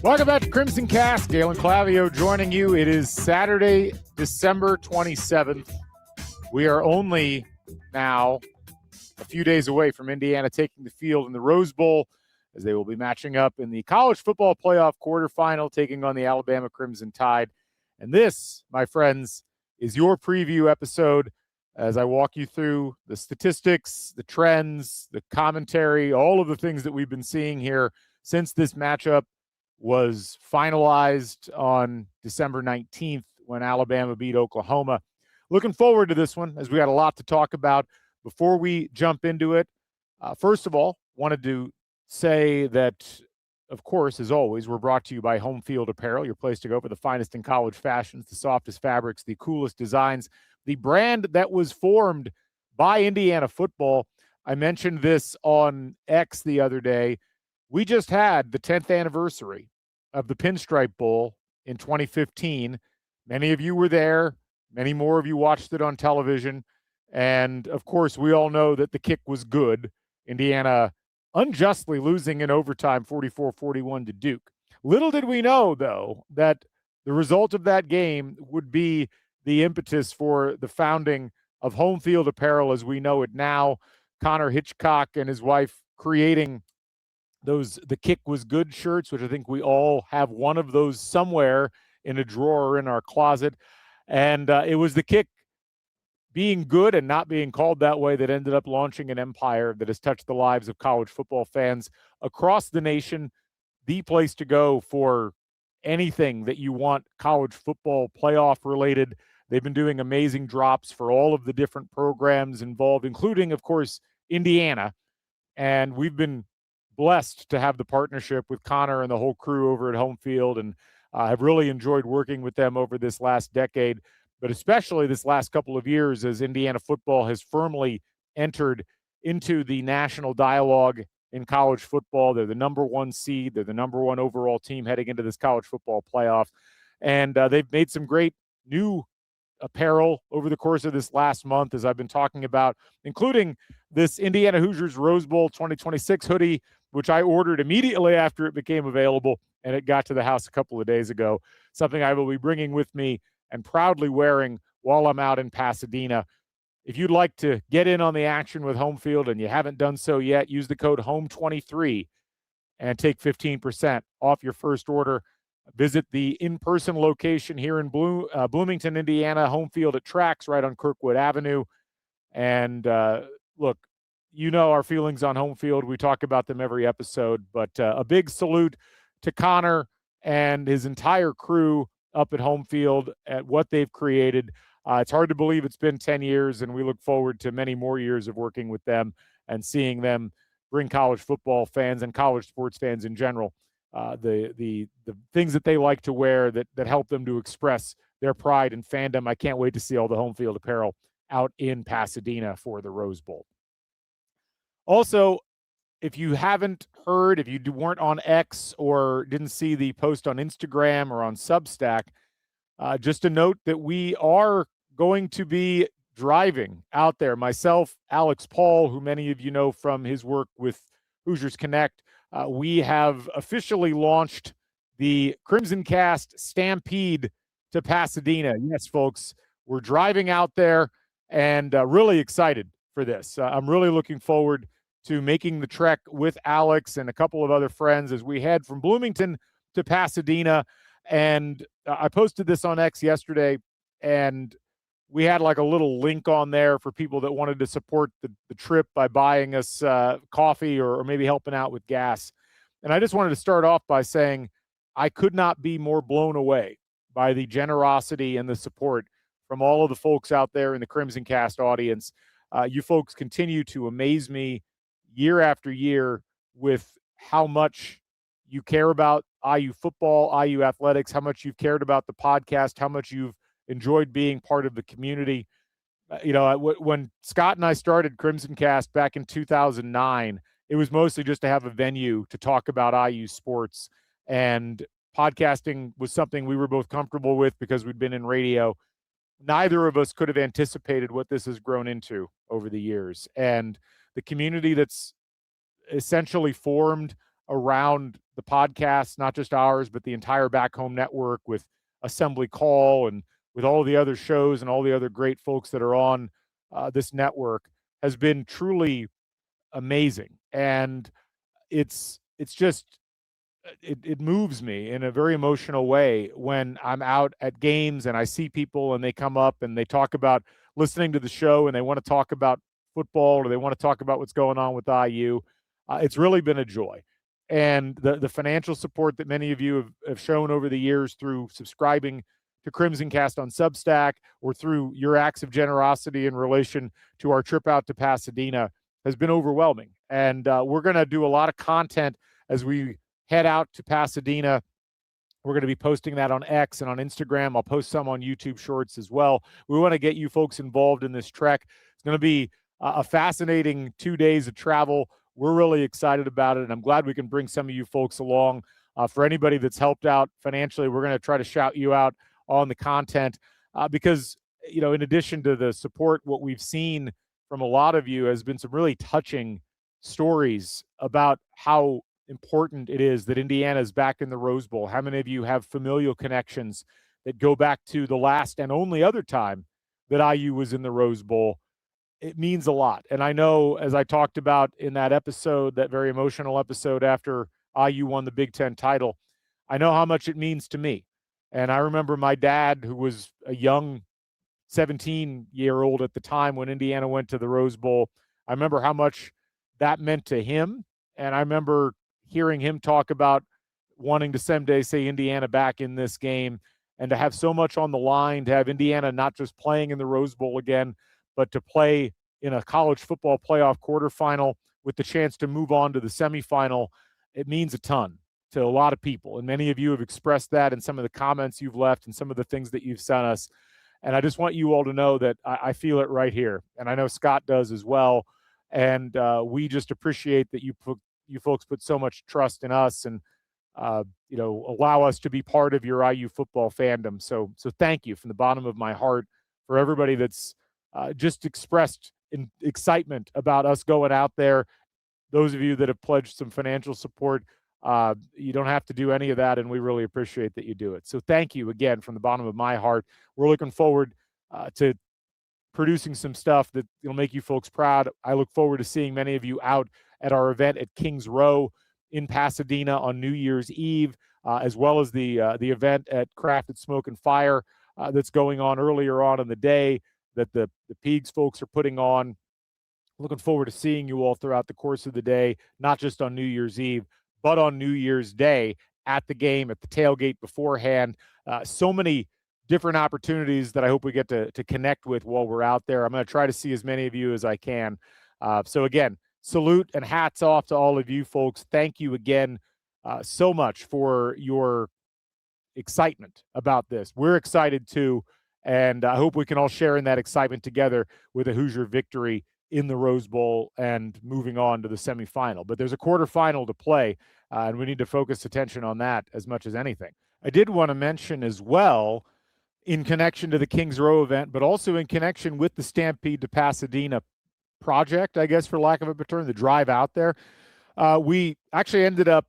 Welcome back to CrimsonCast. Galen Clavio joining you. It is Saturday, December 27th. We are only now a few days away from Indiana taking the field in the Rose Bowl, as they will be matching up in the college football playoff quarterfinal, taking on the Alabama Crimson Tide. And this, my friends, is your preview episode as I walk you through the statistics, the trends, the commentary, all of the things that we've been seeing here since this matchup was finalized on December 19th when Alabama beat Oklahoma. Looking forward to this one, as we got a lot to talk about. Before we jump into it, first of all, wanted to say that, of course, as always, we're brought to you by Homefield Apparel, your place to go for the finest in college fashions, the softest fabrics, the coolest designs, the brand that was formed by Indiana football. I mentioned this on X the other day. We just had the 10th anniversary of the Pinstripe Bowl in 2015. Many of you were there. Many more of you watched it on television. And, of course, we all know that the kick was good. Indiana unjustly losing in overtime 44-41 to Duke. Little did we know, though, that the result of that game would be the impetus for the founding of Homefield Apparel as we know it now. Connor Hitchcock and his wife creating those "The Kick Was Good" shirts, which I think we all have one of those somewhere in a drawer in our closet. And it was the kick being good and not being called that way that ended up launching an empire that has touched the lives of college football fans across the nation. The place to go for anything that you want college football playoff related. They've been doing amazing drops for all of the different programs involved, including, of course, Indiana. And we've been blessed to have the partnership with Connor and the whole crew over at Homefield, and have really enjoyed working with them over this last decade, but especially this last couple of years as Indiana football has firmly entered into the national dialogue in college football. They're the number one seed. They're the number one overall team heading into this college football playoff, and they've made some great new apparel over the course of this last month, as I've been talking about, including this Indiana Hoosiers Rose Bowl 2026 hoodie, which I ordered immediately after it became available, and it got to the house a couple of days ago. Something I will be bringing with me and proudly wearing while I'm out in Pasadena. If you'd like to get in on the action with Homefield and you haven't done so yet, use the code HOME23 and take 15% off your first order. Visit the in-person location here in Bloomington, Indiana, Homefield at Tracks right on Kirkwood Avenue. And look, you know our feelings on Homefield. We talk about them every episode, but a big salute to Connor and his entire crew up at Homefield at what they've created. It's hard to believe it's been 10 years, and we look forward to many more years of working with them and seeing them bring college football fans and college sports fans in general the things that they like to wear that help them to express their pride and fandom. I can't wait to see all the Homefield apparel out in Pasadena for the Rose Bowl. Also, if you haven't heard, if you weren't on X or didn't see the post on Instagram or on Substack, just a note that we are going to be driving out there. Myself, Alex Paul, who many of you know from his work with Hoosiers Connect, we have officially launched the CrimsonCast Stampede to Pasadena. Yes, folks, we're driving out there and really excited for this. I'm really looking forward to making the trek with Alex and a couple of other friends as we head from Bloomington to Pasadena. And I posted this on X yesterday, and we had like a little link on there for people that wanted to support the trip by buying us coffee or maybe helping out with gas. And I just wanted to start off by saying I could not be more blown away by the generosity and the support from all of the folks out there in the CrimsonCast audience. You folks continue to amaze me year after year with how much you care about IU football, IU athletics, how much you've cared about the podcast, how much you've enjoyed being part of the community. When Scott and I started CrimsonCast back in 2009, it was mostly just to have a venue to talk about IU sports, and podcasting was something we were both comfortable with because we'd been in radio. Neither of us could have anticipated what this has grown into over the years, and the community that's essentially formed around the podcast, not just ours, but the entire Back Home Network with Assembly Call and with all the other shows and all the other great folks that are on this network has been truly amazing. And it's just it moves me in a very emotional way when I'm out at games and I see people and they come up and they talk about listening to the show and they want to talk about football or they want to talk about what's going on with IU. It's really been a joy. And the financial support that many of you have shown over the years through subscribing to CrimsonCast on Substack or through your acts of generosity in relation to our trip out to Pasadena has been overwhelming. And we're going to do a lot of content as we head out to Pasadena. We're going to be posting that on X and on Instagram. I'll post some on YouTube Shorts as well. We want to get you folks involved in this trek. It's going to be a fascinating 2 days of travel. We're really excited about it, and I'm glad we can bring some of you folks along. For anybody that's helped out financially, we're going to try to shout you out on the content because, you know, in addition to the support, what we've seen from a lot of you has been some really touching stories about how important it is that Indiana is back in the Rose Bowl. How many of you have familial connections that go back to the last and only other time that IU was in the Rose Bowl? It means a lot. And I know, as I talked about in that episode, that very emotional episode after IU won the Big Ten title, I know how much it means to me. And I remember my dad, who was a young 17-year-old at the time when Indiana went to the Rose Bowl, I remember how much that meant to him. And I remember hearing him talk about wanting to someday see Indiana back in this game and to have so much on the line, to have Indiana not just playing in the Rose Bowl again, but to play in a college football playoff quarterfinal with the chance to move on to the semifinal. It means a ton to a lot of people. And many of you have expressed that in some of the comments you've left and some of the things that you've sent us. And I just want you all to know that I feel it right here. And I know Scott does as well. And we just appreciate that you folks put so much trust in us and, you know, allow us to be part of your IU football fandom. So thank you from the bottom of my heart for everybody that's just expressed excitement about us going out there. Those of you that have pledged some financial support, you don't have to do any of that, and we really appreciate that you do it. So thank you again from the bottom of my heart. We're looking forward to producing some stuff that will make you folks proud. I look forward to seeing many of you out at our event at Kings Row in Pasadena on New Year's Eve, as well as the event at Crafted Smoke and Fire that's going on earlier on in the day that the Peegs folks are putting on. Looking forward to seeing you all throughout the course of the day, not just on New Year's Eve, but on New Year's Day at the game, at the tailgate beforehand. So many different opportunities that I hope we get to connect with while we're out there. I'm going to try to see as many of you as I can. So again, salute and hats off to all of you folks. Thank you again so much for your excitement about this. We're excited too, and I hope we can all share in that excitement together with a Hoosier victory in the Rose Bowl and moving on to the semifinal. But there's a quarterfinal to play, and we need to focus attention on that as much as anything. I did want to mention as well, in connection to the Kings Row event, but also in connection with the Stampede to Pasadena project, I guess, for lack of a better term, the drive out there, we actually ended up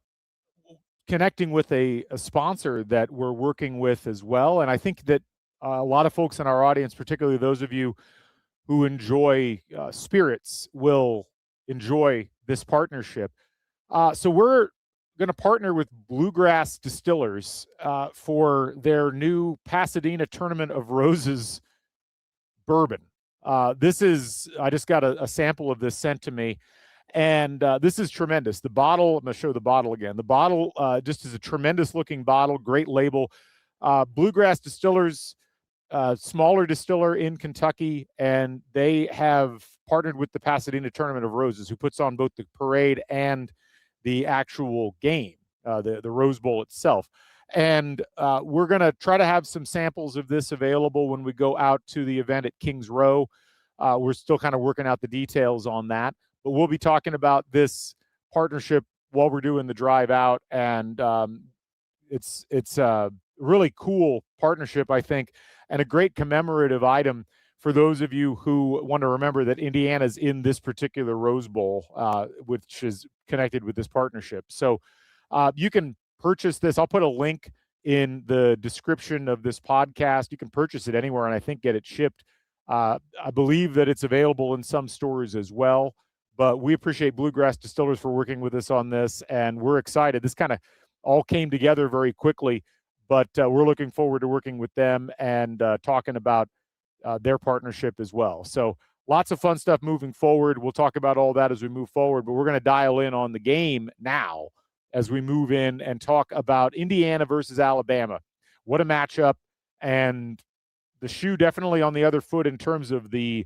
connecting with a sponsor that we're working with as well. And I think that a lot of folks in our audience, particularly those of you who enjoy spirits, will enjoy this partnership. So we're going to partner with Bluegrass Distillers for their new Pasadena Tournament of Roses bourbon. This is, I just got a sample of this sent to me, and this is tremendous. The bottle, I'm going to show the bottle again. The bottle just is a tremendous looking bottle, great label. Bluegrass Distillers, smaller distiller in Kentucky, and they have partnered with the Pasadena Tournament of Roses, who puts on both the parade and the actual game, the Rose Bowl itself. And we're going to try to have some samples of this available when we go out to the event at Kings Row. We're still kind of working out the details on that, but we'll be talking about this partnership while we're doing the drive out. And it's a really cool partnership, I think, and a great commemorative item for those of you who want to remember that Indiana's in this particular Rose Bowl, which is connected with this partnership. So you can purchase this. I'll put a link in the description of this podcast. You can purchase it anywhere and I think get it shipped. I believe that it's available in some stores as well, but we appreciate Bluegrass Distillers for working with us on this, and we're excited. This kind of all came together very quickly, but we're looking forward to working with them and talking about their partnership as well. So lots of fun stuff moving forward. We'll talk about all that as we move forward, but we're going to dial in on the game now as we move in and talk about Indiana versus Alabama. What a matchup, and the shoe definitely on the other foot in terms of the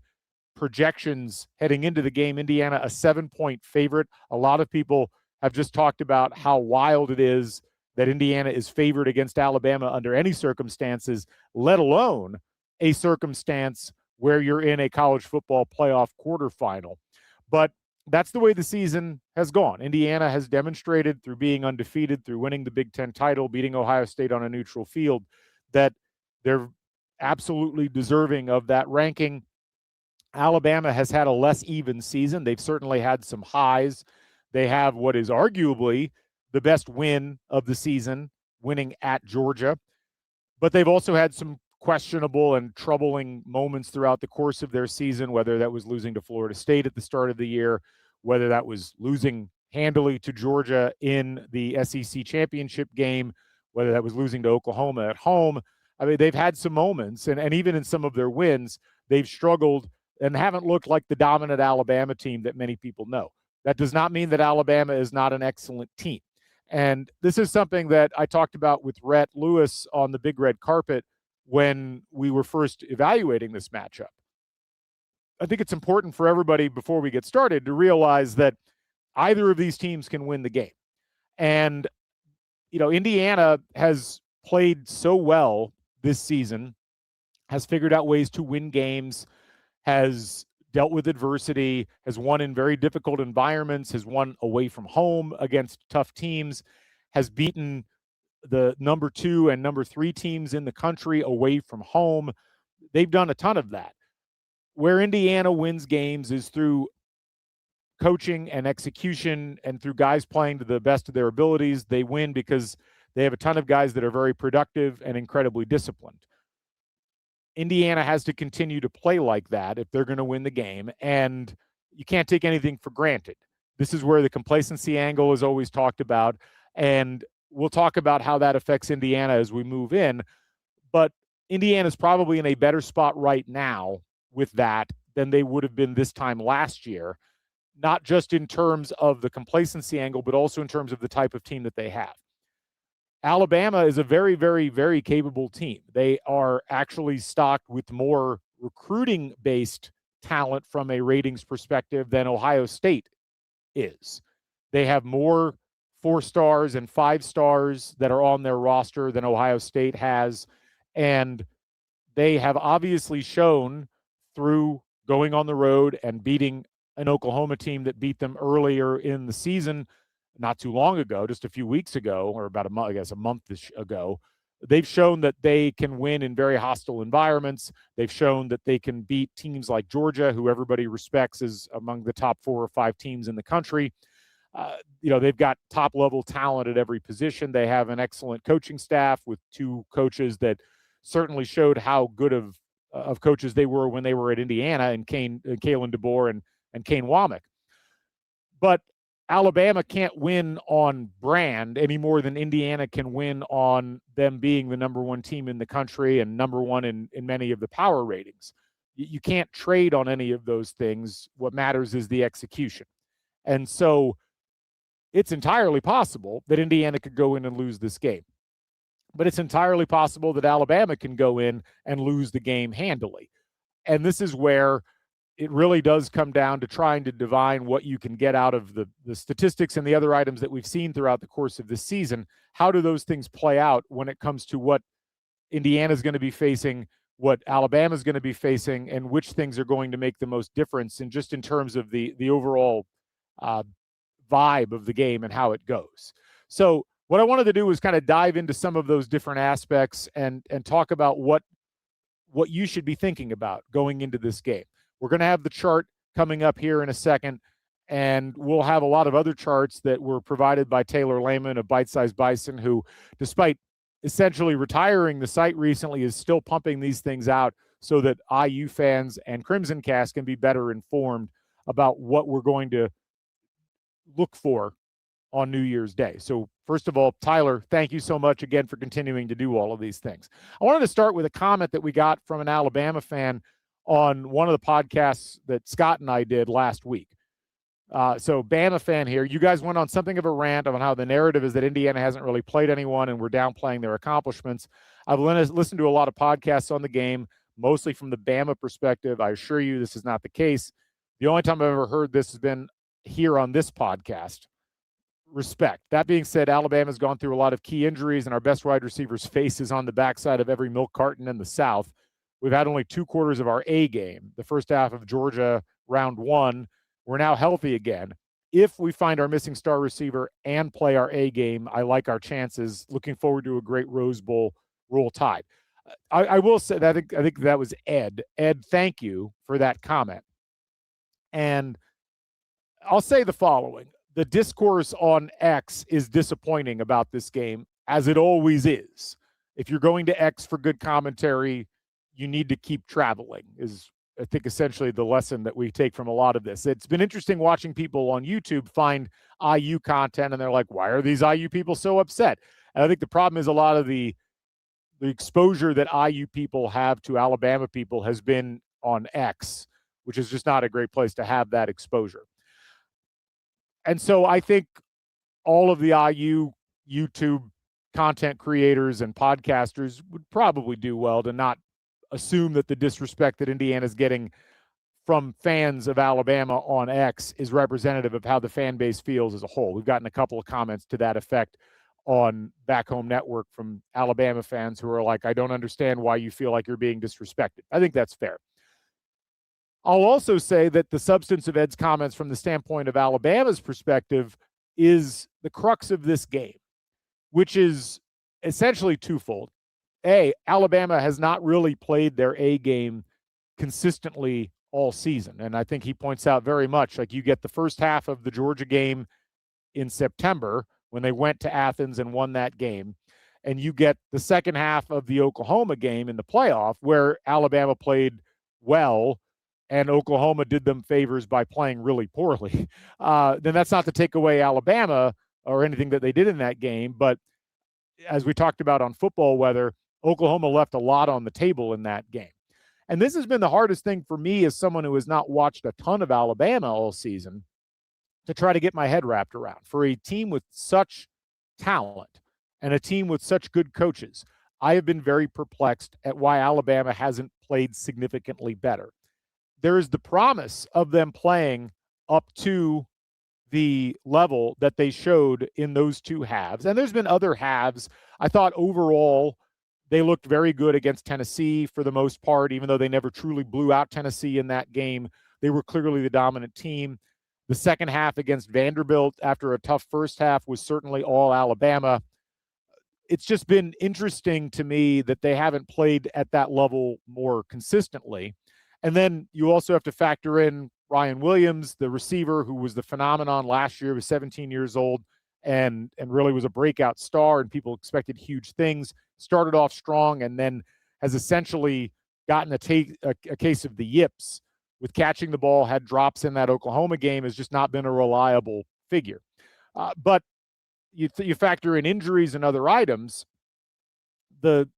projections heading into the game. Indiana, a 7-point favorite. A lot of people have just talked about how wild it is that Indiana is favored against Alabama under any circumstances, let alone a circumstance where you're in a college football playoff quarterfinal. But that's the way the season has gone. Indiana has demonstrated through being undefeated, through winning the Big Ten title, beating Ohio State on a neutral field, that they're absolutely deserving of that ranking. Alabama has had a less even season. They've certainly had some highs. They have what is arguably the best win of the season, winning at Georgia. But they've also had some questionable and troubling moments throughout the course of their season, whether that was losing to Florida State at the start of the year, whether that was losing handily to Georgia in the SEC championship game, whether that was losing to Oklahoma at home. I mean, they've had some moments, and even in some of their wins, they've struggled and haven't looked like the dominant Alabama team that many people know. That does not mean that Alabama is not an excellent team. And this is something that I talked about with Rhett Lewis on the Big Red Carpet when we were first evaluating this matchup. I think it's important for everybody before we get started to realize that either of these teams can win the game. And, Indiana has played so well this season, has figured out ways to win games, has dealt with adversity, has won in very difficult environments, has won away from home against tough teams, has beaten the number 2 and number 3 teams in the country away from home. They've done a ton of that. Where Indiana wins games is through coaching and execution and through guys playing to the best of their abilities. They win because they have a ton of guys that are very productive and incredibly disciplined. Indiana has to continue to play like that if they're going to win the game, and you can't take anything for granted. This is where the complacency angle is always talked about, and we'll talk about how that affects Indiana as we move in, but Indiana's probably in a better spot right now with that than they would have been this time last year, not just in terms of the complacency angle, but also in terms of the type of team that they have. Alabama is a very, very, very capable team. They are actually stocked with more recruiting-based talent from a ratings perspective than Ohio State is. They have more 4 stars and 5 stars that are on their roster than Ohio State has, and they have obviously shown through going on the road and beating an Oklahoma team that beat them earlier in the season, not too long ago, just a few weeks ago, or about a month ago. They've shown that they can win in very hostile environments. They've shown that they can beat teams like Georgia, who everybody respects as among the top 4 or 5 teams in the country. They've got top-level talent at every position. They have an excellent coaching staff with 2 coaches that certainly showed how good of coaches they were when they were at Indiana, and Kaelon DeBoer and Kane Womack. But Alabama can't win on brand any more than Indiana can win on them being the number 1 team in the country and number 1 in many of the power ratings. You can't trade on any of those things. What matters is the execution. And so it's entirely possible that Indiana could go in and lose this game. But it's entirely possible that Alabama can go in and lose the game handily. And this is where it really does come down to trying to divine what you can get out of the statistics and the other items that we've seen throughout the course of this season. How do those things play out when it comes to what Indiana's going to be facing, what Alabama's going to be facing, and which things are going to make the most difference in terms of the overall vibe of the game and how it goes. So what I wanted to do was kind of dive into some of those different aspects and talk about what you should be thinking about going into this game. We're going to have the chart coming up here in a second, And we'll have a lot of other charts that were provided by Taylor Lehman of Bite Size Bison, who, despite essentially retiring the site recently, is still pumping these things out so that IU fans and CrimsonCast can be better informed about what we're going to look for on New Year's Day. So first of all, Tyler, thank you so much again for continuing to do all of these things. I wanted to start with a comment that we got from an Alabama fan on one of the podcasts that Scott and I did last week. So Bama fan here, you guys went on something of a rant on how the narrative is that Indiana hasn't really played anyone and we're downplaying their accomplishments. I've listened to a lot of podcasts on the game, mostly from the Bama perspective. I assure you this is not the case. The only time I've ever heard this has been here on this podcast. Respect. That being said, Alabama's gone through a lot of key injuries and our best wide receiver's face is on the backside of every milk carton in the South. We've had only 2 quarters of our A game. The first half of Georgia round 1. We're now healthy again. If we find our missing star receiver and play our A game, I like our chances. Looking forward to a great Rose Bowl. Roll Tide. I will say that I think that was Ed. Ed, thank you for that comment. And I'll say the following. The discourse on X is disappointing about this game, as it always is. If you're going to X for good commentary, you need to keep traveling, is I think essentially the lesson that we take from a lot of this. It's been interesting watching people on YouTube find IU content, and they're like, why are these IU people so upset? And I think the problem is a lot of the exposure that IU people have to Alabama people has been on X, which is just not a great place to have that exposure. And so I think all of the IU YouTube content creators and podcasters would probably do well to not assume that the disrespect that Indiana's getting from fans of Alabama on X is representative of how the fan base feels as a whole. We've gotten a couple of comments to that effect on Back Home Network from Alabama fans who are like, I don't understand why you feel like you're being disrespected. I think that's fair. I'll also say that the substance of Ed's comments from the standpoint of Alabama's perspective is the crux of this game, which is essentially twofold. A, Alabama has not really played their A game consistently all season. And I think he points out very much, like you get the first half of the Georgia game in September when they went to Athens and won that game. And you get the second half of the Oklahoma game in the playoff where Alabama played well and Oklahoma did them favors by playing really poorly. Then that's not to take away Alabama or anything that they did in that game. But as we talked about on Football Weather, Oklahoma left a lot on the table in that game. And this has been the hardest thing for me as someone who has not watched a ton of Alabama all season to try to get my head wrapped around. For a team with such talent and a team with such good coaches, I have been very perplexed at why Alabama hasn't played significantly better. There is the promise of them playing up to the level that they showed in those 2 halves. And there's been other halves. I thought overall they looked very good against Tennessee for the most part, even though they never truly blew out Tennessee in that game. They were clearly the dominant team. The second half against Vanderbilt after a tough first half was certainly all Alabama. It's just been interesting to me that they haven't played at that level more consistently. And then you also have to factor in Ryan Williams, the receiver who was the phenomenon last year, was 17 years old and really was a breakout star, and people expected huge things. Started off strong and then has essentially gotten a case of the yips with catching the ball, had drops in that Oklahoma game, has just not been a reliable figure. But you factor in injuries and other items, the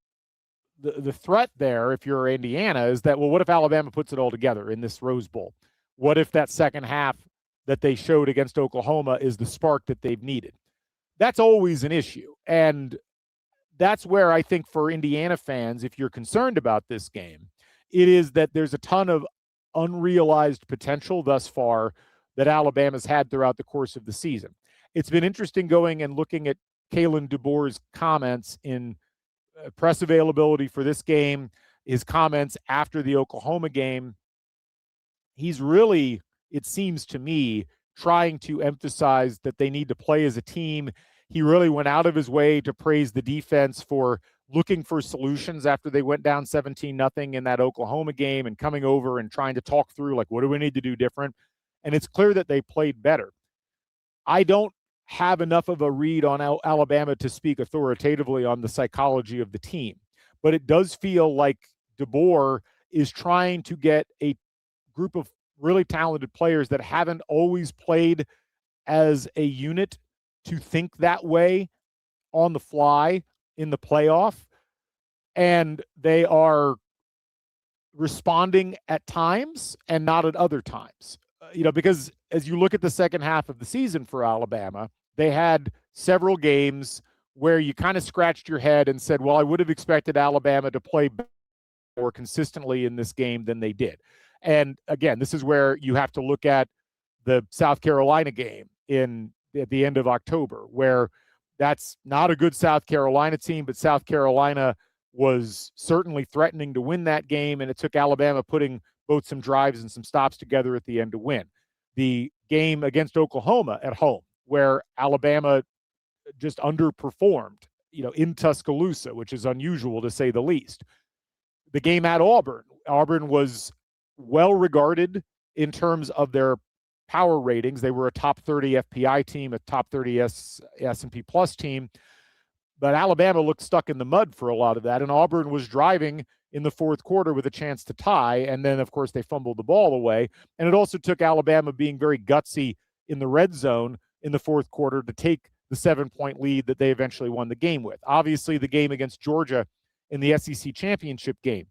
threat there, if you're Indiana, is that, well, what if Alabama puts it all together in this Rose Bowl? What if that second half that they showed against Oklahoma is the spark that they've needed? That's always an issue. And that's where I think for Indiana fans, if you're concerned about this game, it is that there's a ton of unrealized potential thus far that Alabama's had throughout the course of the season. It's been interesting going and looking at Kalen DeBoer's comments in press availability for this game, his comments after the Oklahoma game. He's really, it seems to me, trying to emphasize that they need to play as a team. He really went out of his way to praise the defense for looking for solutions after they went down 17-0 in that Oklahoma game and coming over and trying to talk through, like, what do we need to do different? and it's clear that they played better. I don't have enough of a read on Alabama to speak authoritatively on the psychology of the team, but it does feel like DeBoer is trying to get a group of really talented players that haven't always played as a unit to think that way on the fly in the playoff, and they are responding at times and not at other times. Because as you look at the second half of the season for Alabama, they had several games where you kind of scratched your head and said, well, I would have expected Alabama to play more consistently in this game than they did. And again, this is where you have to look at the South Carolina game at the end of October, where that's not a good South Carolina team, but South Carolina was certainly threatening to win that game, and it took Alabama putting both some drives and some stops together at the end to win. The game against Oklahoma at home, where Alabama just underperformed, in Tuscaloosa, which is unusual to say the least. The game at Auburn. Auburn was well regarded in terms of their power ratings. They were a top 30 FPI team, a top 30 S&P Plus team. But Alabama looked stuck in the mud for a lot of that, and Auburn was driving in the fourth quarter with a chance to tie, and then, of course, they fumbled the ball away. And it also took Alabama being very gutsy in the red zone in the fourth quarter to take the 7-point lead that they eventually won the game with. Obviously, the game against Georgia in the SEC championship game,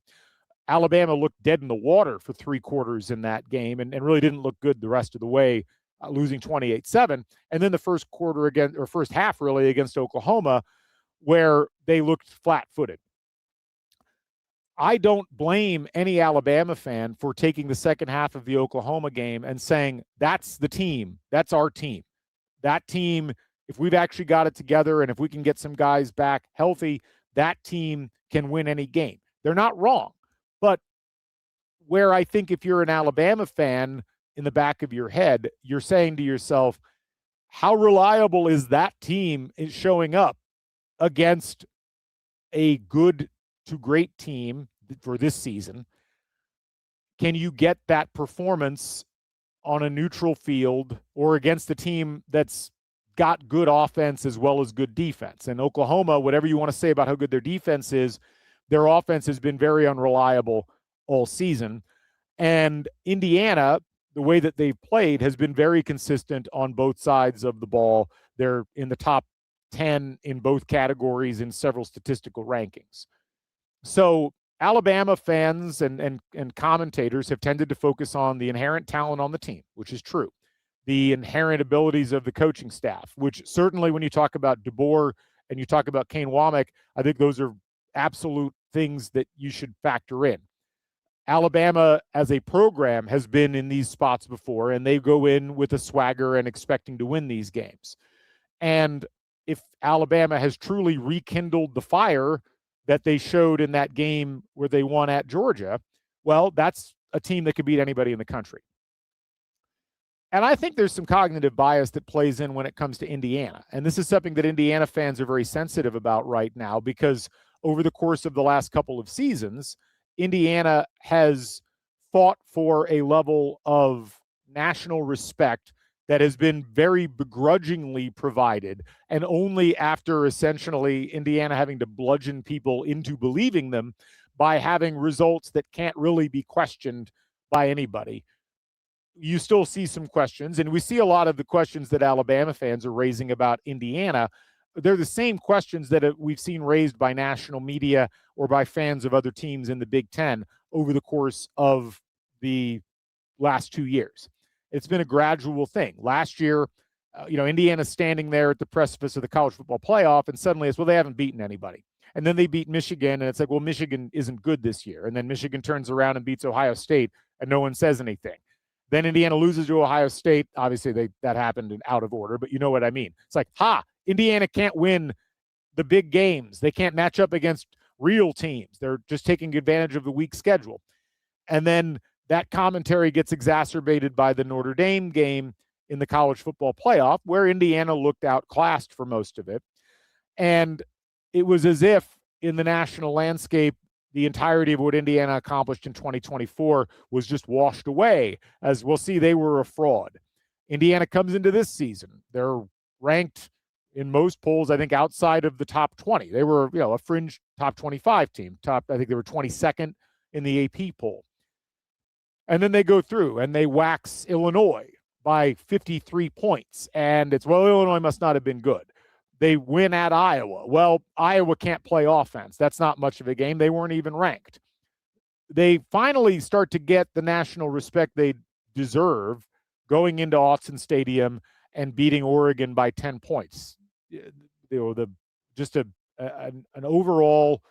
Alabama looked dead in the water for 3 quarters in that game and really didn't look good the rest of the way, losing 28-7. And then the first half really against Oklahoma, where they looked flat-footed. I don't blame any Alabama fan for taking the second half of the Oklahoma game and saying, that's the team. That's our team. That team, if we've actually got it together and if we can get some guys back healthy, that team can win any game. They're not wrong. But where I think if you're an Alabama fan in the back of your head, you're saying to yourself, how reliable is that team in showing up against a good to great team for this season? Can you get that performance on a neutral field or against a team that's got good offense as well as good defense? And Oklahoma, whatever you want to say about how good their defense is, their offense has been very unreliable all season. And Indiana, the way that they've played, has been very consistent on both sides of the ball. They're in the top 10 in both categories in several statistical rankings. So Alabama fans and commentators have tended to focus on the inherent talent on the team, which is true. The inherent abilities of the coaching staff, which certainly when you talk about DeBoer and you talk about Kane Womack, I think those are absolute things that you should factor in. Alabama as a program has been in these spots before, and they go in with a swagger and expecting to win these games. And if Alabama has truly rekindled the fire that they showed in that game where they won at Georgia, well, that's a team that could beat anybody in the country. And I think there's some cognitive bias that plays in when it comes to Indiana. And this is something that Indiana fans are very sensitive about right now, because over the course of the last couple of seasons, Indiana has fought for a level of national respect that has been very begrudgingly provided, and only after essentially Indiana having to bludgeon people into believing them by having results that can't really be questioned by anybody. You still see some questions, and we see a lot of the questions that Alabama fans are raising about Indiana. They're the same questions that we've seen raised by national media or by fans of other teams in the Big Ten over the course of the last 2 years. It's been a gradual thing. Last year, Indiana's standing there at the precipice of the college football playoff, and suddenly it's, well, they haven't beaten anybody. And then they beat Michigan, and it's like, well, Michigan isn't good this year. And then Michigan turns around and beats Ohio State, and no one says anything. Then Indiana loses to Ohio State. Obviously, that happened in out of order, but you know what I mean. It's like, Indiana can't win the big games. They can't match up against real teams. They're just taking advantage of the weak schedule. And then that commentary gets exacerbated by the Notre Dame game in the college football playoff, where Indiana looked outclassed for most of it. And it was as if in the national landscape, the entirety of what Indiana accomplished in 2024 was just washed away. As we'll see, they were a fraud. Indiana comes into this season. They're ranked in most polls, I think, outside of the top 20. They were, a fringe top 25 team. I think they were 22nd in the AP poll. And then they go through and they wax Illinois by 53 points. And Illinois must not have been good. They win at Iowa. Well, Iowa can't play offense. That's not much of a game. They weren't even ranked. They finally start to get the national respect they deserve going into Autzen Stadium and beating Oregon by 10 points. Just an overall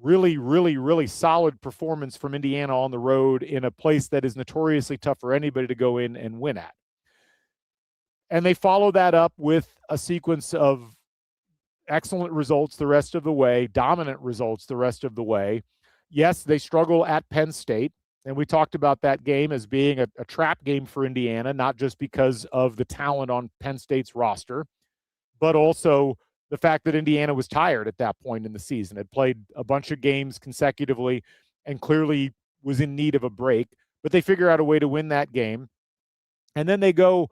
really, really, really solid performance from Indiana on the road in a place that is notoriously tough for anybody to go in and win at. And they follow that up with a sequence of excellent results the rest of the way, dominant results the rest of the way. Yes, they struggle at Penn State, and we talked about that game as being a trap game for Indiana, not just because of the talent on Penn State's roster, but also the fact that Indiana was tired at that point in the season. Had played a bunch of games consecutively and clearly was in need of a break, but they figure out a way to win that game. And then they go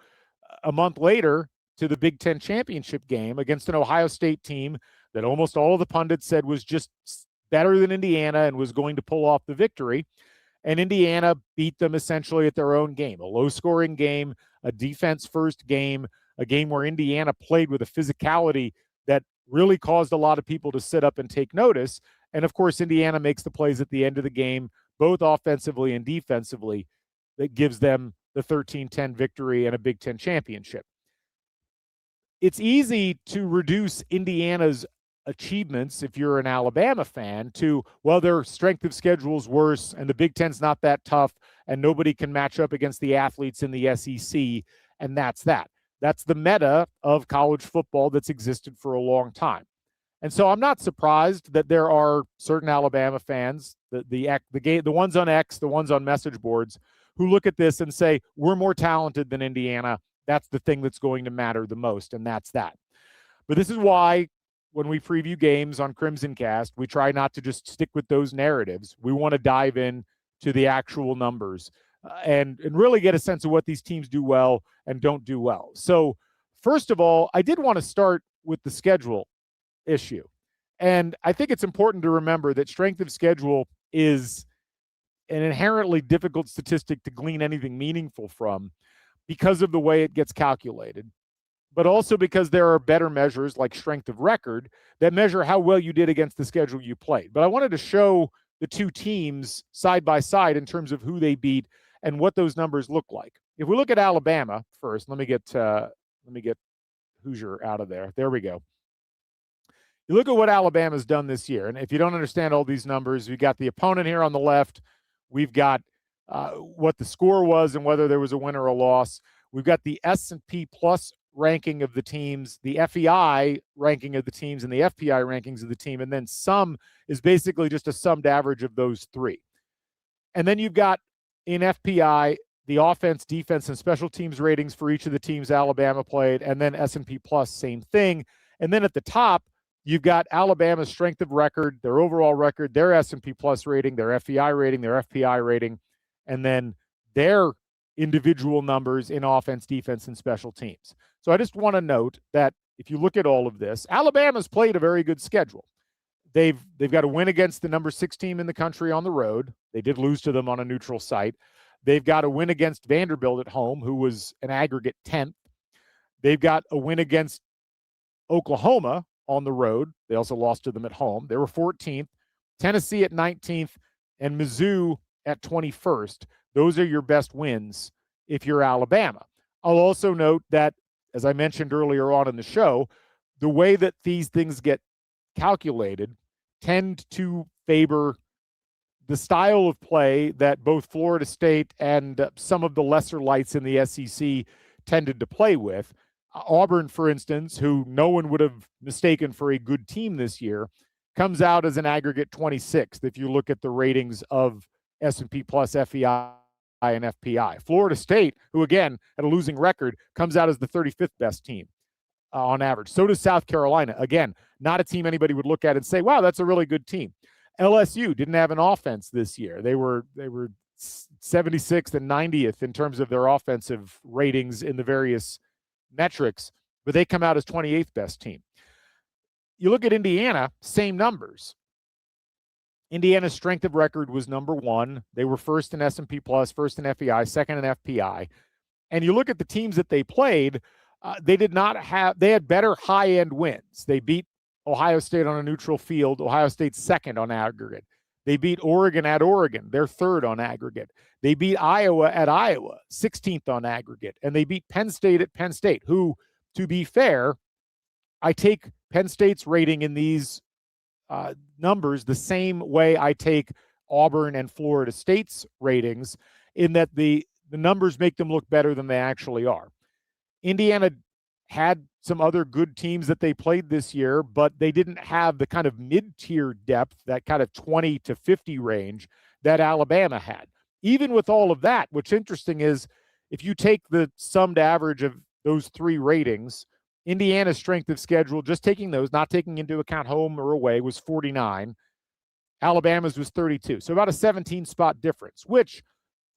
a month later to the Big Ten championship game against an Ohio State team that almost all of the pundits said was just better than Indiana and was going to pull off the victory. And Indiana beat them essentially at their own game, a low-scoring game, a defense-first game, a game where Indiana played with a physicality that really caused a lot of people to sit up and take notice. And, of course, Indiana makes the plays at the end of the game, both offensively and defensively, that gives them the 13-10 victory and a Big Ten championship. It's easy to reduce Indiana's achievements, if you're an Alabama fan, to, their strength of schedule is worse and the Big Ten's not that tough and nobody can match up against the athletes in the SEC, and that's that. That's the meta of college football that's existed for a long time. And so I'm not surprised that there are certain Alabama fans, the ones on X, the ones on message boards, who look at this and say, we're more talented than Indiana. That's the thing that's going to matter the most, and that's that. But this is why when we preview games on CrimsonCast, we try not to just stick with those narratives. We want to dive in to the actual numbers and really get a sense of what these teams do well and don't do well. So first of all, I did want to start with the schedule issue. And I think it's important to remember that strength of schedule is an inherently difficult statistic to glean anything meaningful from because of the way it gets calculated, but also because there are better measures like strength of record that measure how well you did against the schedule you played. But I wanted to show the two teams side by side in terms of who they beat and what those numbers look like. If we look at Alabama first, let me get Hoosier out of there. There we go. You look at what Alabama's done this year, and if you don't understand all these numbers, we've got the opponent here on the left. We've got what the score was and whether there was a win or a loss. We've got the S&P Plus ranking of the teams, the FEI ranking of the teams, and the FPI rankings of the team, and then sum is basically just a summed average of those three. And then you've got in FPI the offense, defense, and special teams ratings for each of the teams Alabama played, and then S&P Plus, same thing. And then at the top, you've got Alabama's strength of record, their overall record, their S&P Plus rating, their FEI rating, their FPI rating, and then their individual numbers in offense, defense, and special teams. So I just want to note that if you look at all of this, Alabama's played a very good schedule. They've got a win against the number 6 team in the country on the road. They did lose to them on a neutral site. They've got a win against Vanderbilt at home, who was an aggregate 10th. They've got a win against Oklahoma on the road. They also lost to them at home. They were 14th, Tennessee at 19th, and Mizzou at 21st. Those are your best wins if you're Alabama. I'll also note that, as I mentioned earlier on in the show, the way that these things get calculated tend to favor the style of play that both Florida State and some of the lesser lights in the SEC tended to play with. Auburn, for instance, who no one would have mistaken for a good team this year, comes out as an aggregate 26th if you look at the ratings of S&P Plus, FEI, and FPI. Florida State, who again had a losing record, comes out as the 35th best team on average. So does South Carolina. Again, not a team anybody would look at and say, wow, that's a really good team. LSU didn't have an offense this year. They were 76th and 90th in terms of their offensive ratings in the various metrics, but they come out as 28th best team. You look at Indiana, same numbers. Indiana's strength of record was number 1. They were first in S&P Plus, first in FEI, second in FPI. And you look at the teams that they played, they had better high-end wins. They beat Ohio State on a neutral field. Ohio State's second on aggregate. They beat Oregon at Oregon. They're third on aggregate. They beat Iowa at Iowa, 16th on aggregate. And they beat Penn State at Penn State, who, to be fair, I take Penn State's rating in these numbers the same way I take Auburn and Florida State's ratings, in that the numbers make them look better than they actually are. Indiana had some other good teams that they played this year, but they didn't have the kind of mid-tier depth, that kind of 20 to 50 range that Alabama had. Even with all of that, what's interesting is if you take the summed average of those 3 ratings, Indiana's strength of schedule, just taking those, not taking into account home or away, was 49. Alabama's was 32. So about a 17-spot difference, which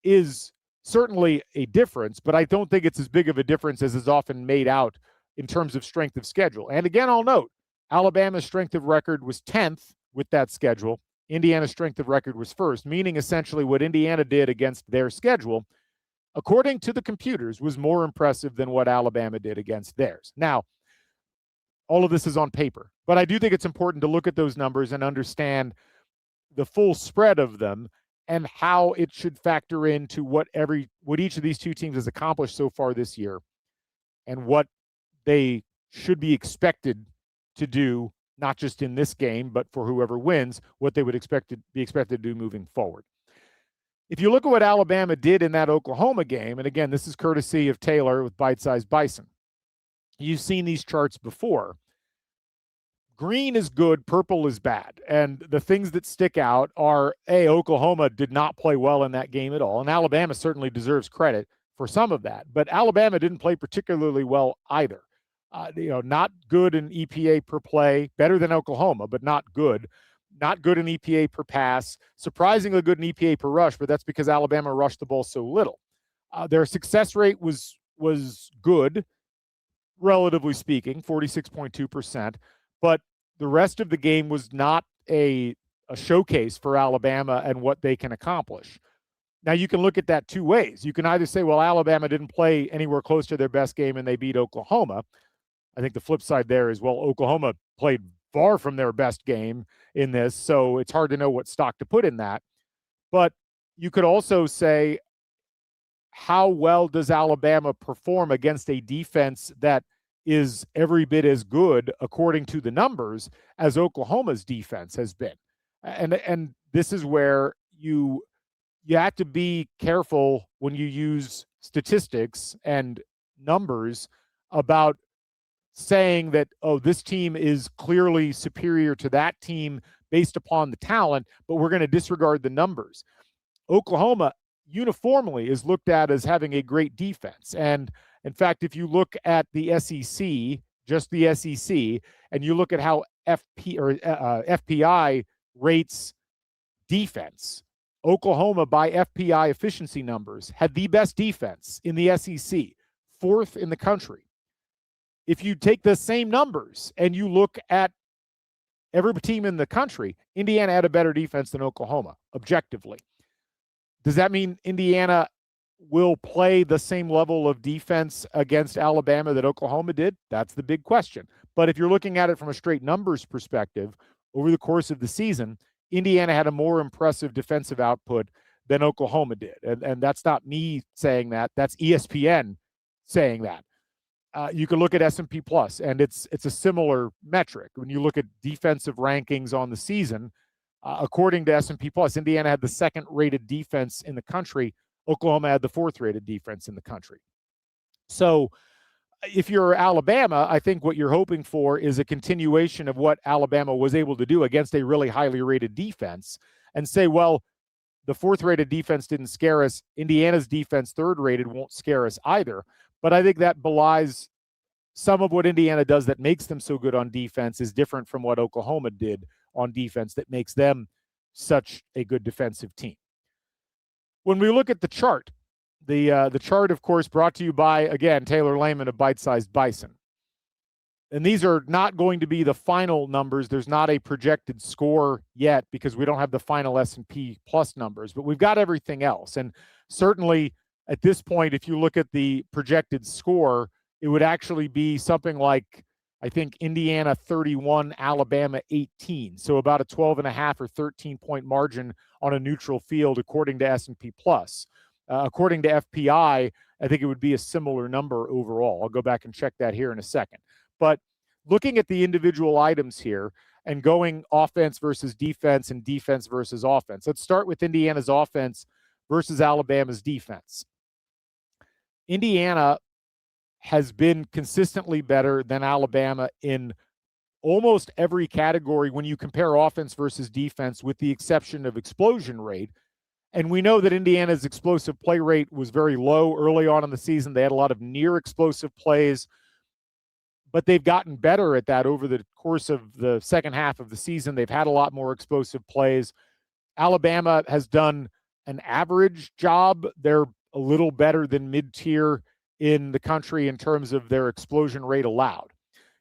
is certainly a difference, but I don't think it's as big of a difference as is often made out in terms of strength of schedule. And again, I'll note, Alabama's strength of record was 10th with that schedule. Indiana's strength of record was first, meaning essentially what Indiana did against their schedule, according to the computers, was more impressive than what Alabama did against theirs. Now, all of this is on paper, but I do think it's important to look at those numbers and understand the full spread of them and how it should factor into what each of these two teams has accomplished so far this year and what they should be expected to do, not just in this game, but for whoever wins, what they would be expected to do moving forward. If you look at what Alabama did in that Oklahoma game, and again, this is courtesy of Taylor with Bite Size Bison. You've seen these charts before. Green is good, purple is bad. And the things that stick out are, Oklahoma did not play well in that game at all. And Alabama certainly deserves credit for some of that. But Alabama didn't play particularly well either. Not good in EPA per play, better than Oklahoma, but not good. Not good in EPA per pass, surprisingly good in EPA per rush, but that's because Alabama rushed the ball so little. Their success rate was good, relatively speaking, 46.2%, but the rest of the game was not a showcase for Alabama and what they can accomplish. Now, you can look at that two ways. You can either say, well, Alabama didn't play anywhere close to their best game and they beat Oklahoma. I think the flip side there is, well, Oklahoma played far from their best game in this, so it's hard to know what stock to put in that. But you could also say, how well does Alabama perform against a defense that is every bit as good, according to the numbers, as Oklahoma's defense has been? And this is where you have to be careful when you use statistics and numbers about saying that, this team is clearly superior to that team based upon the talent, but we're going to disregard the numbers. Oklahoma uniformly is looked at as having a great defense. And in fact, if you look at the SEC, just the SEC, and you look at how FPI rates defense, Oklahoma, by FPI efficiency numbers, had the best defense in the SEC, 4th in the country. If you take the same numbers and you look at every team in the country, Indiana had a better defense than Oklahoma, objectively. Does that mean Indiana will play the same level of defense against Alabama that Oklahoma did? That's the big question. But if you're looking at it from a straight numbers perspective, over the course of the season, Indiana had a more impressive defensive output than Oklahoma did. And that's not me saying that. That's ESPN saying that. You can look at S&P Plus, and it's a similar metric. When you look at defensive rankings on the season, according to S&P Plus, Indiana had the 2nd-rated defense in the country. Oklahoma had the 4th-rated defense in the country. So if you're Alabama, I think what you're hoping for is a continuation of what Alabama was able to do against a really highly rated defense, and say, well, the 4th-rated defense didn't scare us. Indiana's defense, 3rd-rated, won't scare us either. But I think that belies some of what Indiana does that makes them so good on defense is different from what Oklahoma did on defense that makes them such a good defensive team. When we look at the chart, the chart, of course, brought to you by, again, Taylor Lehman of Bite-Sized Bison. And these are not going to be the final numbers. There's not a projected score yet because we don't have the final S&P Plus numbers, but we've got everything else. And certainly at this point, if you look at the projected score, it would actually be something like, I think, Indiana 31, Alabama 18. So about a 12.5 or 13-point margin on a neutral field, according to S&P Plus. According to FPI, I think it would be a similar number overall. I'll go back and check that here in a second. But looking at the individual items here and going offense versus defense and defense versus offense. Let's start with Indiana's offense versus Alabama's defense. Indiana has been consistently better than Alabama in almost every category when you compare offense versus defense, with the exception of explosion rate. And we know that Indiana's explosive play rate was very low early on in the season. They had a lot of near explosive plays, but they've gotten better at that over the course of the second half of the season. They've had a lot more explosive plays. Alabama has done an average job. They're a little better than mid-tier in the country in terms of their explosion rate allowed.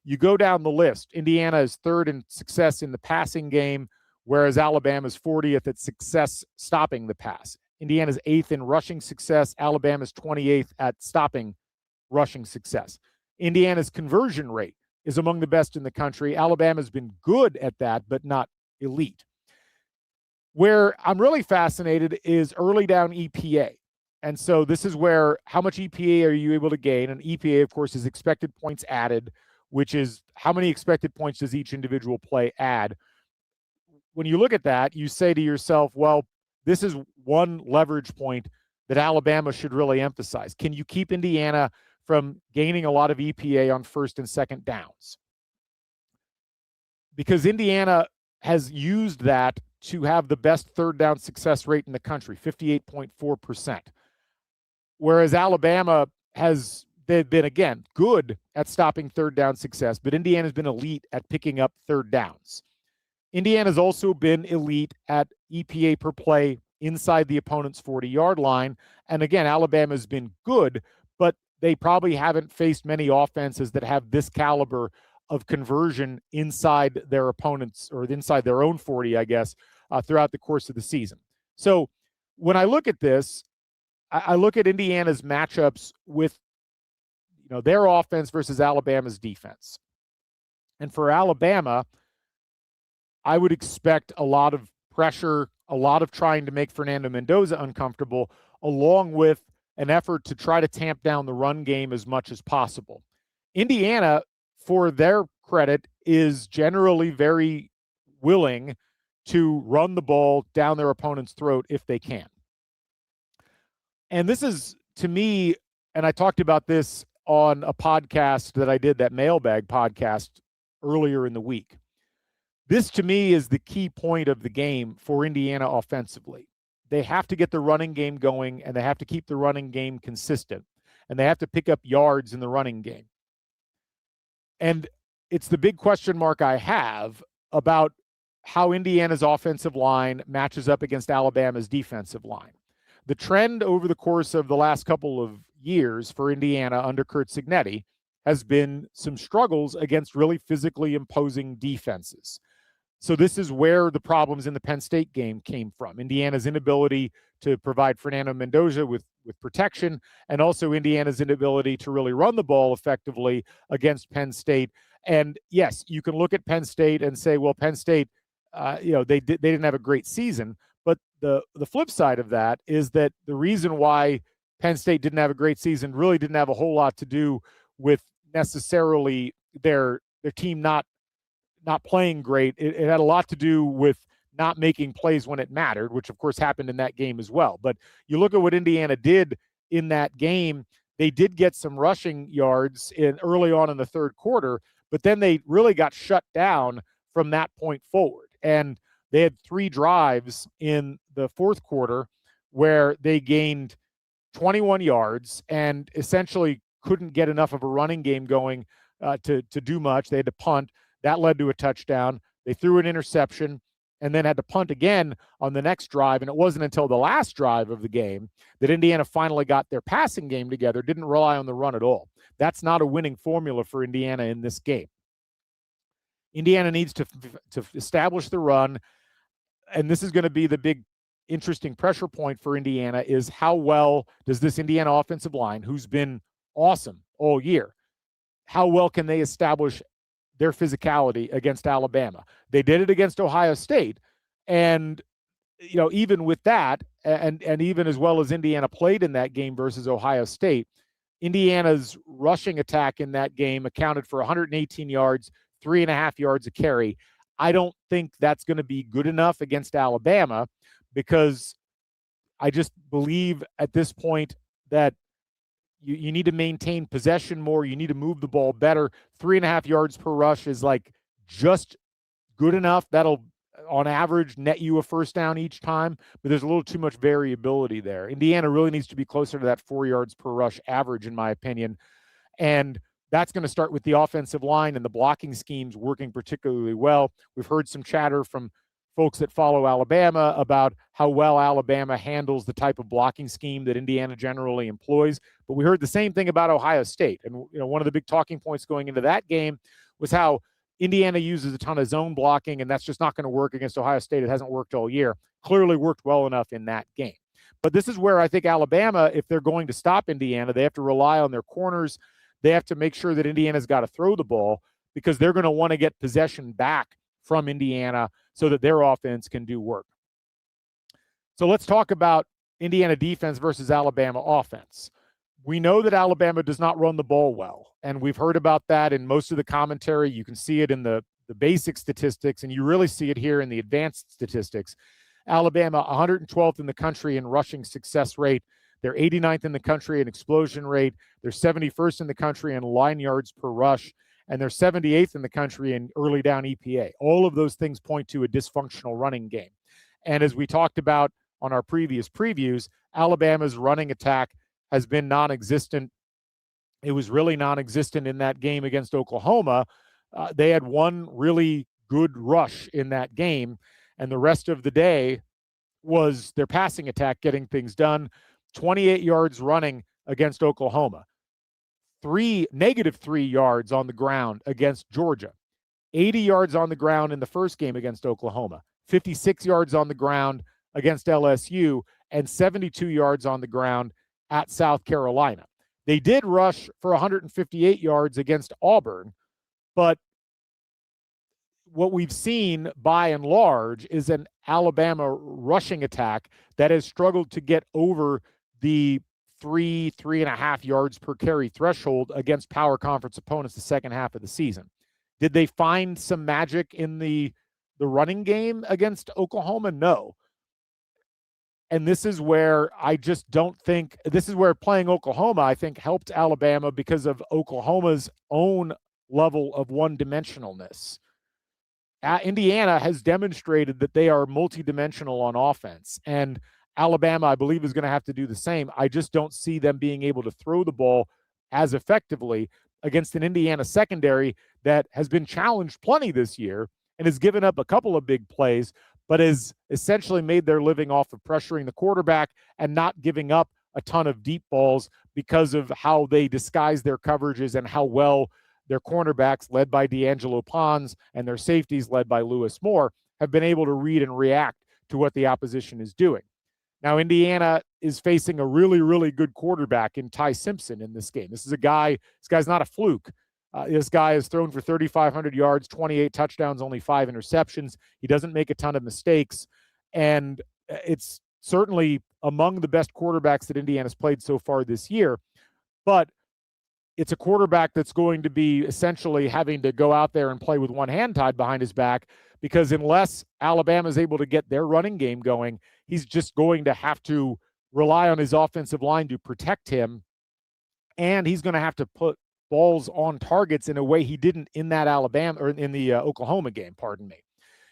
You go down the list. Indiana is third in success in the passing game, whereas Alabama's 40th at success stopping the pass. Indiana's 8th in rushing success. Alabama's 28th at stopping rushing success. Indiana's conversion rate is among the best in the country. Alabama's been good at that, but not elite. Where I'm really fascinated is early down EPA. And so this is where, how much EPA are you able to gain? And EPA, of course, is expected points added, which is how many expected points does each individual play add? When you look at that, you say to yourself, well, this is one leverage point that Alabama should really emphasize. Can you keep Indiana from gaining a lot of EPA on first and second downs? Because Indiana has used that to have the best third down success rate in the country, 58.4%. Whereas Alabama they've been, again, good at stopping third down success, but Indiana's been elite at picking up third downs. Indiana's also been elite at EPA per play inside the opponent's 40-yard line. And again, Alabama's been good, but they probably haven't faced many offenses that have this caliber of conversion inside their opponents, or inside their own 40, I guess, throughout the course of the season. So when I look at this, I look at Indiana's matchups with, their offense versus Alabama's defense. And for Alabama, I would expect a lot of pressure, a lot of trying to make Fernando Mendoza uncomfortable, along with an effort to try to tamp down the run game as much as possible. Indiana, for their credit, is generally very willing to run the ball down their opponent's throat if they can. And this is, to me, and I talked about this on a podcast that I did, that mailbag podcast earlier in the week. This, to me, is the key point of the game for Indiana offensively. They have to get the running game going, and they have to keep the running game consistent, and they have to pick up yards in the running game. And it's the big question mark I have about how Indiana's offensive line matches up against Alabama's defensive line. The trend over the course of the last couple of years for Indiana under Curt Cignetti has been some struggles against really physically imposing defenses. So this is where the problems in the Penn State game came from. Indiana's inability to provide Fernando Mendoza with protection, and also Indiana's inability to really run the ball effectively against Penn State. And yes, you can look at Penn State and say, well, Penn State, they didn't have a great season. But the flip side of that is that the reason why Penn State didn't have a great season really didn't have a whole lot to do with necessarily their team not playing great. It had a lot to do with not making plays when it mattered, which of course happened in that game as well. But you look at what Indiana did in that game. They did get some rushing yards early on in the third quarter, but then they really got shut down from that point forward. And they had 3 drives in the fourth quarter where they gained 21 yards and essentially couldn't get enough of a running game going to do much. They had to punt. That led to a touchdown. They threw an interception. and then had to punt again on the next drive. And it wasn't until the last drive of the game that Indiana finally got their passing game together, didn't rely on the run at all. That's not a winning formula for Indiana in this game. Indiana needs to establish the run, and this is going to be the big interesting pressure point for Indiana, is how well does this Indiana offensive line, who's been awesome all year, how well can they establish their physicality against Alabama? They did it against Ohio State, and even with that, and even as well as Indiana played in that game versus Ohio State, Indiana's rushing attack in that game accounted for 118 yards, 3.5 yards a carry. I don't think that's going to be good enough against Alabama, because I just believe at this point that you need to maintain possession more. You need to move the ball better. 3.5 yards per rush is like just good enough. That'll, on average, net you a first down each time, but there's a little too much variability there. Indiana really needs to be closer to that 4 yards per rush average, in my opinion. And that's going to start with the offensive line and the blocking schemes working particularly well. We've heard some chatter from folks that follow Alabama about how well Alabama handles the type of blocking scheme that Indiana generally employs. But we heard the same thing about Ohio State. And one of the big talking points going into that game was how Indiana uses a ton of zone blocking, and that's just not going to work against Ohio State. It hasn't worked all year. Clearly worked well enough in that game. But this is where I think Alabama, if they're going to stop Indiana, they have to rely on their corners. They have to make sure that Indiana's got to throw the ball, because they're going to want to get possession back from Indiana so that their offense can do work. So let's talk about Indiana defense versus Alabama offense. We know that Alabama does not run the ball well, and we've heard about that in most of the commentary. You can see it in the basic statistics, and you really see it here in the advanced statistics. Alabama, 112th in the country in rushing success rate. They're 89th in the country in explosion rate. They're 71st in the country in line yards per rush, and they're 78th in the country in early down EPA. All of those things point to a dysfunctional running game. And as we talked about on our previous previews, Alabama's running attack has been non-existent. It was really non-existent in that game against Oklahoma. They had one really good rush in that game, and the rest of the day was their passing attack getting things done. 28 yards running against Oklahoma. -3 yards on the ground against Georgia. 80 yards on the ground in the first game against Oklahoma. 56 yards on the ground against LSU, and 72 yards on the ground at South Carolina. They did rush for 158 yards against Auburn, but what we've seen by and large is an Alabama rushing attack that has struggled to get over the 3.5 yards per carry threshold against power conference opponents the second half of the season. Did they find some magic in the running game against Oklahoma? No. And this is where I just don't think, this is where playing Oklahoma, I think, helped Alabama because of Oklahoma's own level of one-dimensionalness. Indiana has demonstrated that they are multidimensional on offense, and Alabama, I believe, is going to have to do the same. I just don't see them being able to throw the ball as effectively against an Indiana secondary that has been challenged plenty this year and has given up a couple of big plays, but has essentially made their living off of pressuring the quarterback and not giving up a ton of deep balls because of how they disguise their coverages and how well their cornerbacks, led by D'Angelo Pons, and their safeties, led by Lewis Moore, have been able to read and react to what the opposition is doing. Now, Indiana is facing a really, really good quarterback in Ty Simpson in this game. This guy's not a fluke. This guy has thrown for 3,500 yards, 28 touchdowns, only 5 interceptions. He doesn't make a ton of mistakes, and it's certainly among the best quarterbacks that Indiana's played so far this year. But it's a quarterback that's going to be essentially having to go out there and play with one hand tied behind his back, because unless Alabama is able to get their running game going, he's just going to have to rely on his offensive line to protect him, and he's going to have to put balls on targets in a way he didn't in that Alabama or in the Oklahoma game, pardon me.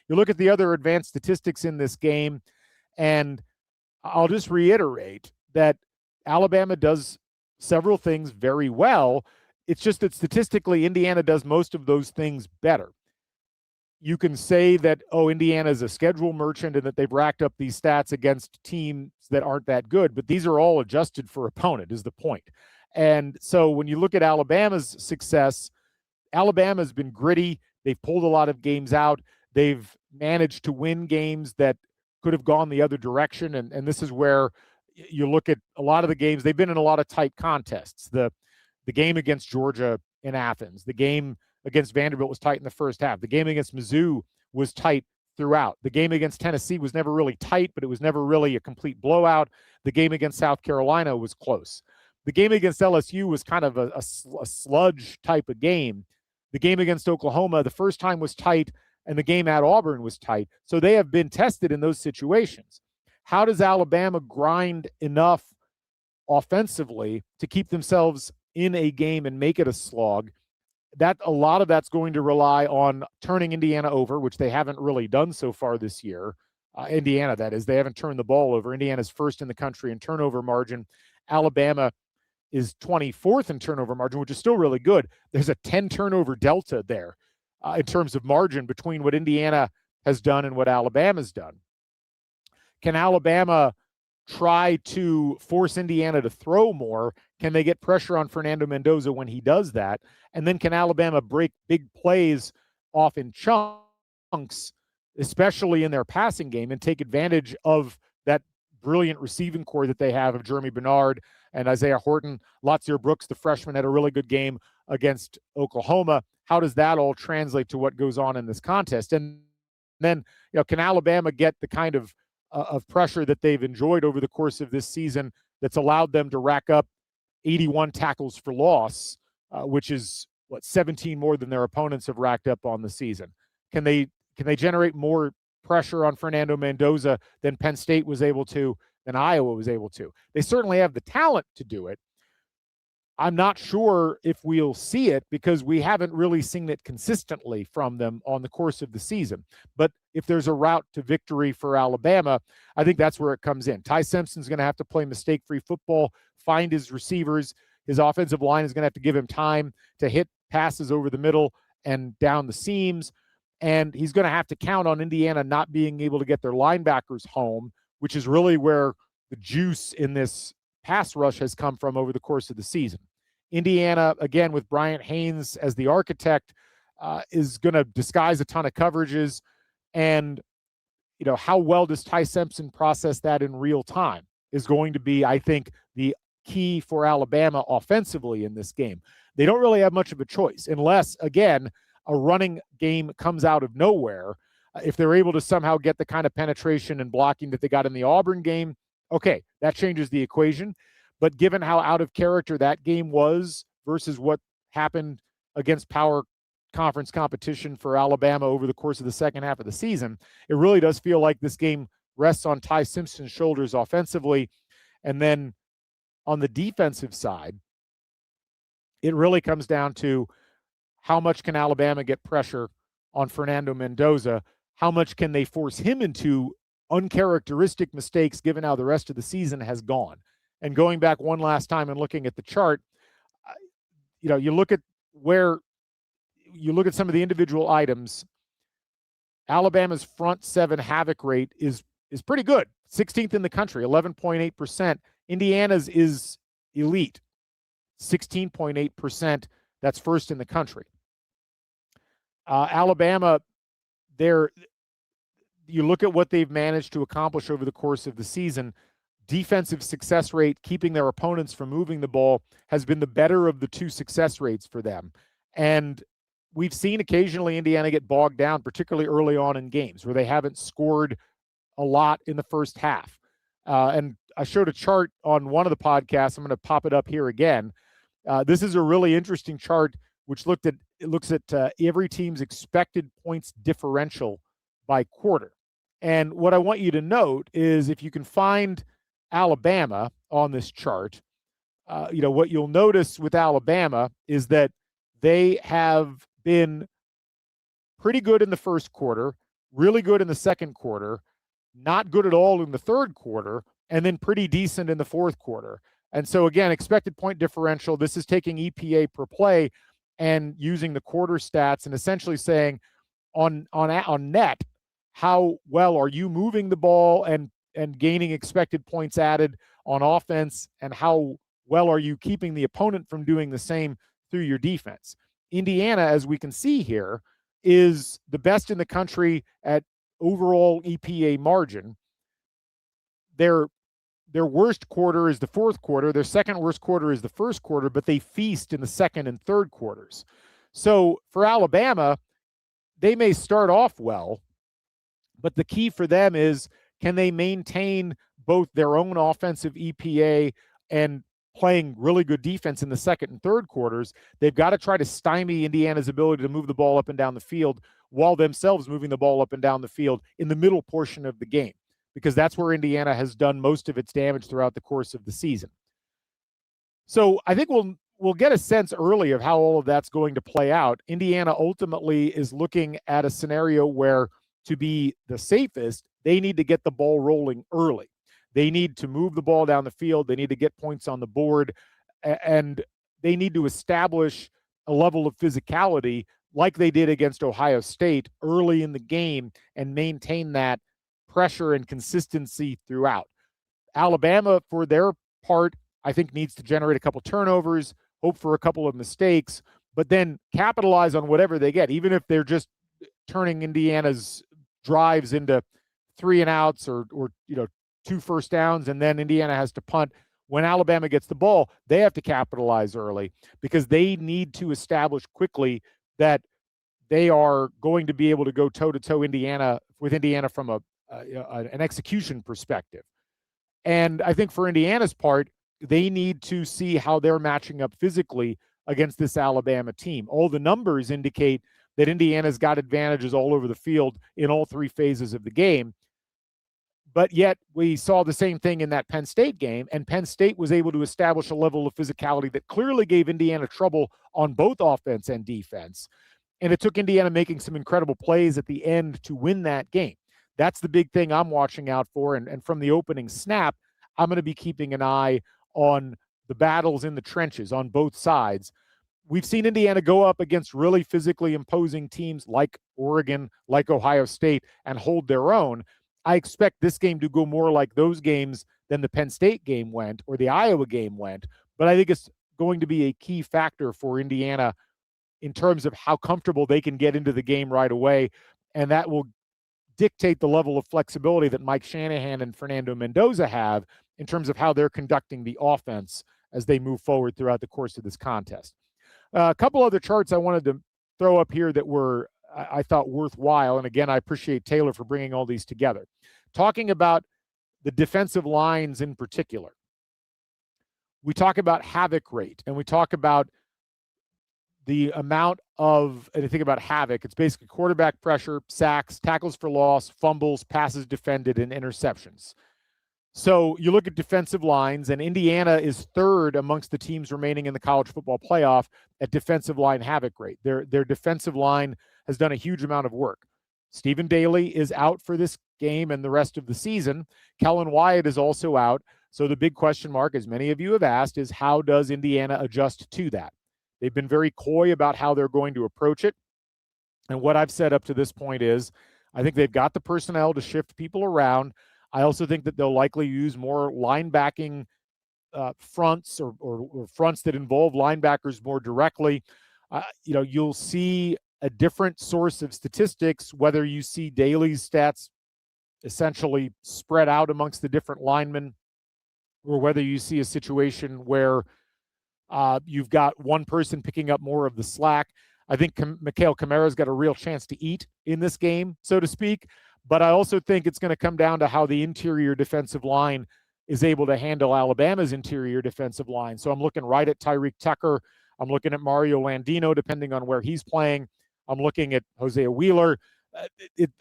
You look at the other advanced statistics in this game, and I'll just reiterate that Alabama does several things very well. It's just that statistically, Indiana does most of those things better. you can say that, Indiana is a schedule merchant and that they've racked up these stats against teams that aren't that good, but these are all adjusted for opponent is the point. And so when you look at Alabama's success, Alabama's been gritty. They've pulled a lot of games out. They've managed to win games that could have gone the other direction. And this is where you look at a lot of the games. They've been in a lot of tight contests. The game against Georgia in Athens, the game against Vanderbilt was tight in the first half. The game against Mizzou was tight throughout. The game against Tennessee was never really tight, but it was never really a complete blowout. The game against South Carolina was close. The game against LSU was kind of a sludge type of game. The game against Oklahoma, the first time was tight, and the game at Auburn was tight. So they have been tested in those situations. How does Alabama grind enough offensively to keep themselves in a game and make it a slog? That a lot of that's going to rely on turning Indiana over, which they haven't really done so far this year. Indiana, that is. They haven't turned the ball over. Indiana's first in the country in turnover margin. Alabama is 24th in turnover margin, which is still really good. There's a 10 turnover delta there in terms of margin between what Indiana has done and what Alabama's done. Can Alabama try to force Indiana to throw more? Can they get pressure on Fernando Mendoza when he does that? And then can Alabama break big plays off in chunks, especially in their passing game, and take advantage of that brilliant receiving core that they have of Germie Bernard and Isaiah Horton? Latsir Brooks, the freshman, had a really good game against Oklahoma. How does that all translate to what goes on in this contest? And then, can Alabama get the kind of pressure that they've enjoyed over the course of this season that's allowed them to rack up 81 tackles for loss, which is 17 more than their opponents have racked up on the season? Can they generate more pressure on Fernando Mendoza than Penn State was able to, than Iowa was able to? They certainly have the talent to do it. I'm not sure if we'll see it because we haven't really seen it consistently from them on the course of the season. But if there's a route to victory for Alabama, I think that's where it comes in. Ty Simpson's going to have to play mistake-free football, find his receivers. His offensive line is going to have to give him time to hit passes over the middle and down the seams. And he's going to have to count on Indiana not being able to get their linebackers home, which is really where the juice in this pass rush has come from over the course of the season. Indiana, again, with Bryant Haines as the architect, is going to disguise a ton of coverages. And, how well does Ty Simpson process that in real time is going to be, I think, the key for Alabama offensively in this game. They don't really have much of a choice unless, again, a running game comes out of nowhere. If they're able to somehow get the kind of penetration and blocking that they got in the Auburn game, okay, that changes the equation. But given how out of character that game was versus what happened against power conference competition for Alabama over the course of the second half of the season, it really does feel like this game rests on Ty Simpson's shoulders offensively. And then on the defensive side, it really comes down to how much can Alabama get pressure on Fernando Mendoza? How much can they force him into uncharacteristic mistakes given how the rest of the season has gone? And going back one last time and looking at the chart, you look at some of the individual items. Alabama's front seven havoc rate is pretty good, 16th in the country, 11.8%. Indiana's is elite, 16.8%. That's first in the country. Alabama, you look at what they've managed to accomplish over the course of the season. Defensive success rate, keeping their opponents from moving the ball, has been the better of the two success rates for them. And we've seen occasionally Indiana get bogged down, particularly early on in games where they haven't scored a lot in the first half. And I showed a chart on one of the podcasts. I'm going to pop it up here again. This is a really interesting chart which looks at every team's expected points differential by quarter. And what I want you to note is if you can find Alabama on this chart, what you'll notice with Alabama is that they have been pretty good in the first quarter, really good in the second quarter, not good at all in the third quarter, and then pretty decent in the fourth quarter. And so, again, expected point differential, this is taking EPA per play and using the quarter stats and essentially saying on net, how well are you moving the ball and gaining expected points added on offense, and how well are you keeping the opponent from doing the same through your defense? Indiana, as we can see here, is the best in the country at overall EPA margin. Their worst quarter is the fourth quarter. Their second worst quarter is the first quarter, but they feast in the second and third quarters. So for Alabama, they may start off well, but the key for them is, can they maintain both their own offensive EPA and playing really good defense in the second and third quarters? They've got to try to stymie Indiana's ability to move the ball up and down the field while themselves moving the ball up and down the field in the middle portion of the game, because that's where Indiana has done most of its damage throughout the course of the season. So I think we'll get a sense early of how all of that's going to play out. Indiana ultimately is looking at a scenario where, to be the safest, they need to get the ball rolling early. They need to move the ball down the field. They need to get points on the board, and they need to establish a level of physicality like they did against Ohio State early in the game and maintain that pressure and consistency throughout. Alabama, for their part, I think needs to generate a couple turnovers, hope for a couple of mistakes, but then capitalize on whatever they get, even if they're just turning Indiana's drives into 3 and outs or 2 first downs, and then Indiana has to punt. When Alabama gets the ball, they have to capitalize early, because they need to establish quickly that they are going to be able to go toe-to-toe with Indiana from an execution perspective. And I think for Indiana's part, they need to see how they're matching up physically against this Alabama team. All the numbers indicate that Indiana's got advantages all over the field in all 3 phases of the game. But yet we saw the same thing in that Penn State game, and Penn State was able to establish a level of physicality that clearly gave Indiana trouble on both offense and defense. And it took Indiana making some incredible plays at the end to win that game. That's the big thing I'm watching out for. And from the opening snap, I'm going to be keeping an eye on the battles in the trenches on both sides. We've seen Indiana go up against really physically imposing teams like Oregon, like Ohio State, and hold their own. I expect this game to go more like those games than the Penn State game went or the Iowa game went. But I think it's going to be a key factor for Indiana in terms of how comfortable they can get into the game right away. And that will dictate the level of flexibility that Mike Shanahan and Fernando Mendoza have in terms of how they're conducting the offense as they move forward throughout the course of this contest. A couple other charts I wanted to throw up here that were, I thought, worthwhile. And again, I appreciate Taylor for bringing all these together. Talking about the defensive lines in particular, we talk about havoc rate, and we talk about the amount of, and I think about havoc, it's basically quarterback pressure, sacks, tackles for loss, fumbles, passes defended, and interceptions. So you look at defensive lines, and Indiana is third amongst the teams remaining in the college football playoff at defensive line havoc rate. Their defensive line has done a huge amount of work. Stephen Daly is out for this game and the rest of the season. Kellen Wyatt is also out. So the big question mark, as many of you have asked, is how does Indiana adjust to that? They've been very coy about how they're going to approach it. And what I've said up to this point is I think they've got the personnel to shift people around. I also think that they'll likely use more linebacking fronts or fronts that involve linebackers more directly. You'll see a different source of statistics, whether you see Daly's stats essentially spread out amongst the different linemen, or whether you see a situation where you've got one person picking up more of the slack. I think Mikhail Kamara's got a real chance to eat in this game, so to speak. But I also think it's going to come down to how the interior defensive line is able to handle Alabama's interior defensive line. So I'm looking right at Tyreek Tucker. I'm looking at Mario Landino, depending on where he's playing. I'm looking at Hosea Wheeler.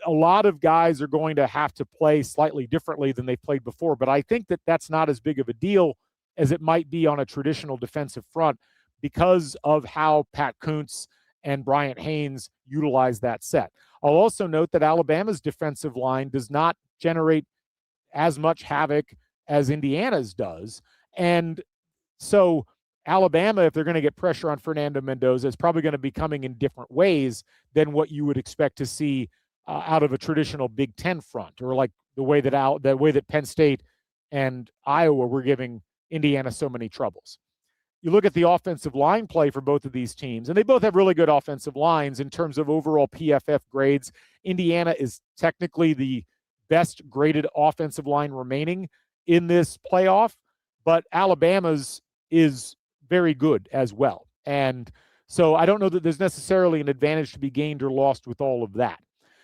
A lot of guys are going to have to play slightly differently than they've played before. But I think that that's not as big of a deal as it might be on a traditional defensive front because of how Pat Kuntz and Bryant Haines utilize that set. I'll also note that Alabama's defensive line does not generate as much havoc as Indiana's does. And so Alabama, if they're going to get pressure on Fernando Mendoza, is probably going to be coming in different ways than what you would expect to see out of a traditional Big Ten front, or like the way that Penn State and Iowa were giving Indiana so many troubles. You look at the offensive line play for both of these teams, and they both have really good offensive lines in terms of overall PFF grades. Indiana is technically the best graded offensive line remaining in this playoff, but Alabama's is very good as well. And so I don't know that there's necessarily an advantage to be gained or lost with all of that.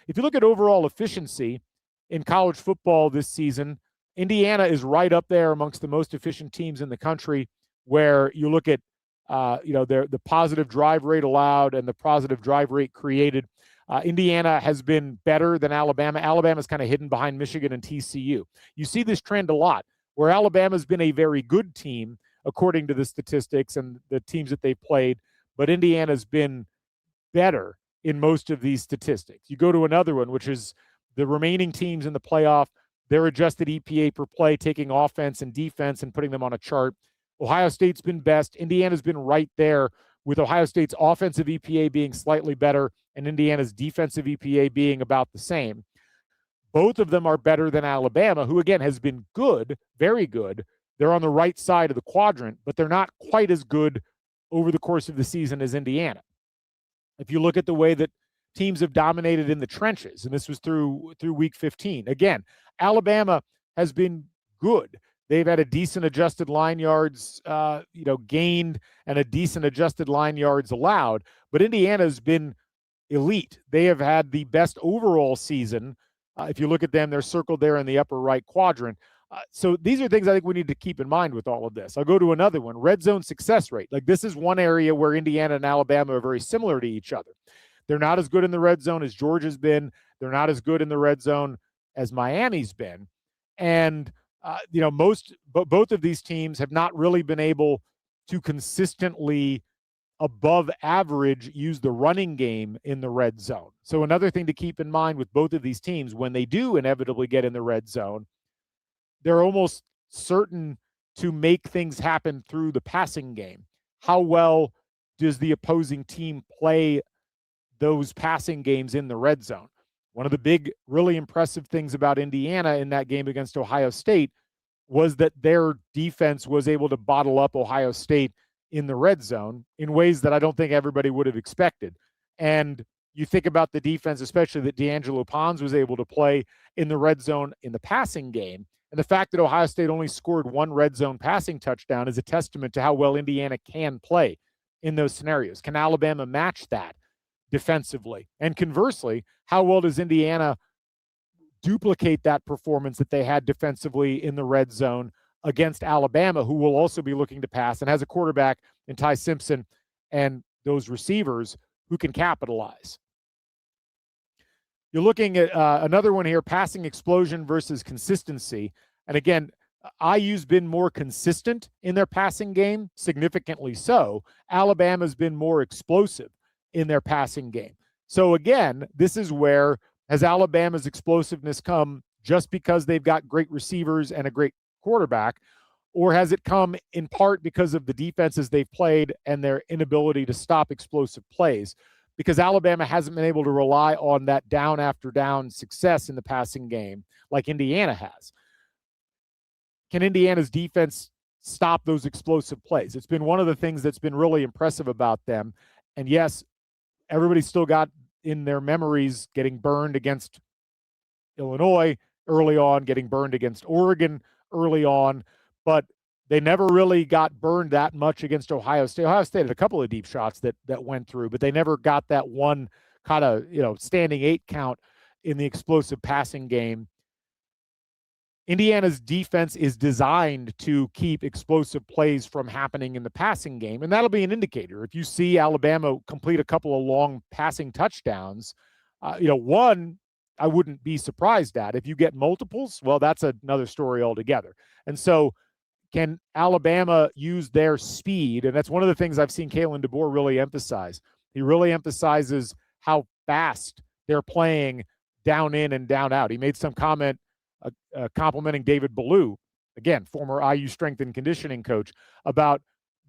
If you look at overall efficiency in college football this season, Indiana is right up there amongst the most efficient teams in the country, where you look at the positive drive rate allowed and the positive drive rate created. Indiana has been better than Alabama. Alabama's kind of hidden behind Michigan and TCU. You see this trend a lot, where Alabama's been a very good team according to the statistics and the teams that they've played, but Indiana's been better in most of these statistics. You go to another one, which is the remaining teams in the playoff, their adjusted EPA per play, taking offense and defense and putting them on a chart. Ohio State's been best. Indiana's been right there, with Ohio State's offensive EPA being slightly better and Indiana's defensive EPA being about the same. Both of them are better than Alabama, who, again, has been good, very good. They're on the right side of the quadrant, but they're not quite as good over the course of the season as Indiana. If you look at the way that teams have dominated in the trenches, and this was through week 15, again, Alabama has been good. They've had a decent adjusted line yards, gained, and a decent adjusted line yards allowed. But Indiana's been elite. They have had the best overall season. If you look at them, they're circled there in the upper right quadrant. So these are things I think we need to keep in mind with all of this. I'll go to another one, red zone success rate. Like, this is one area where Indiana and Alabama are very similar to each other. They're not as good in the red zone as Georgia's been. They're not as good in the red zone as Miami's been. And both of these teams have not really been able to consistently above average use the running game in the red zone. So another thing to keep in mind with both of these teams, when they do inevitably get in the red zone, they're almost certain to make things happen through the passing game. How well does the opposing team play those passing games in the red zone? One of the big, really impressive things about Indiana in that game against Ohio State was that their defense was able to bottle up Ohio State in the red zone in ways that I don't think everybody would have expected. And you think about the defense, especially that D'Angelo Pons was able to play in the red zone in the passing game. And the fact that Ohio State only scored one red zone passing touchdown is a testament to how well Indiana can play in those scenarios. Can Alabama match that defensively? And conversely, how well does Indiana duplicate that performance that they had defensively in the red zone against Alabama, who will also be looking to pass and has a quarterback in Ty Simpson and those receivers who can capitalize? You're looking at another one here, passing explosion versus consistency. And again, IU's been more consistent in their passing game, significantly so. Alabama's been more explosive in their passing game. So again, this is where, has Alabama's explosiveness come just because they've got great receivers and a great quarterback, or has it come in part because of the defenses they've played and their inability to stop explosive plays? Because Alabama hasn't been able to rely on that down after down success in the passing game like Indiana has. Can Indiana's defense stop those explosive plays? It's been one of the things that's been really impressive about them. And yes, everybody's still got in their memories getting burned against Illinois early on, getting burned against Oregon early on, but they never really got burned that much against Ohio State. Ohio State had a couple of deep shots that went through, but they never got that one kind of, standing 8 count in the explosive passing game. Indiana's defense is designed to keep explosive plays from happening in the passing game, and that'll be an indicator. If you see Alabama complete a couple of long passing touchdowns, one I wouldn't be surprised at. If you get multiples, well, that's another story altogether. And so can Alabama use their speed? And that's one of the things I've seen Kaelon DeBoer really emphasize. He really emphasizes how fast they're playing down in and down out. He made some comment complimenting David Ballou, again, former IU strength and conditioning coach, about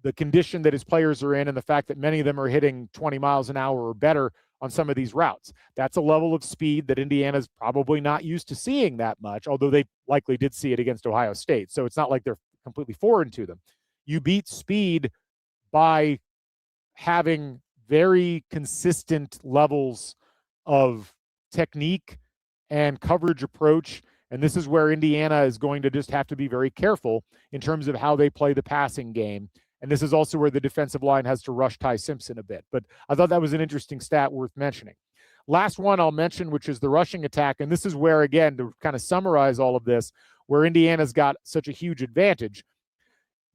the condition that his players are in and the fact that many of them are hitting 20 miles an hour or better on some of these routes. That's a level of speed that Indiana's probably not used to seeing that much, although they likely did see it against Ohio State. So it's not like they're completely foreign to them. You beat speed by having very consistent levels of technique and coverage approach. And this is where Indiana is going to just have to be very careful in terms of how they play the passing game. And this is also where the defensive line has to rush Ty Simpson a bit. But I thought that was an interesting stat worth mentioning. Last one I'll mention, which is the rushing attack. And this is where, again, to kind of summarize all of this, where Indiana's got such a huge advantage.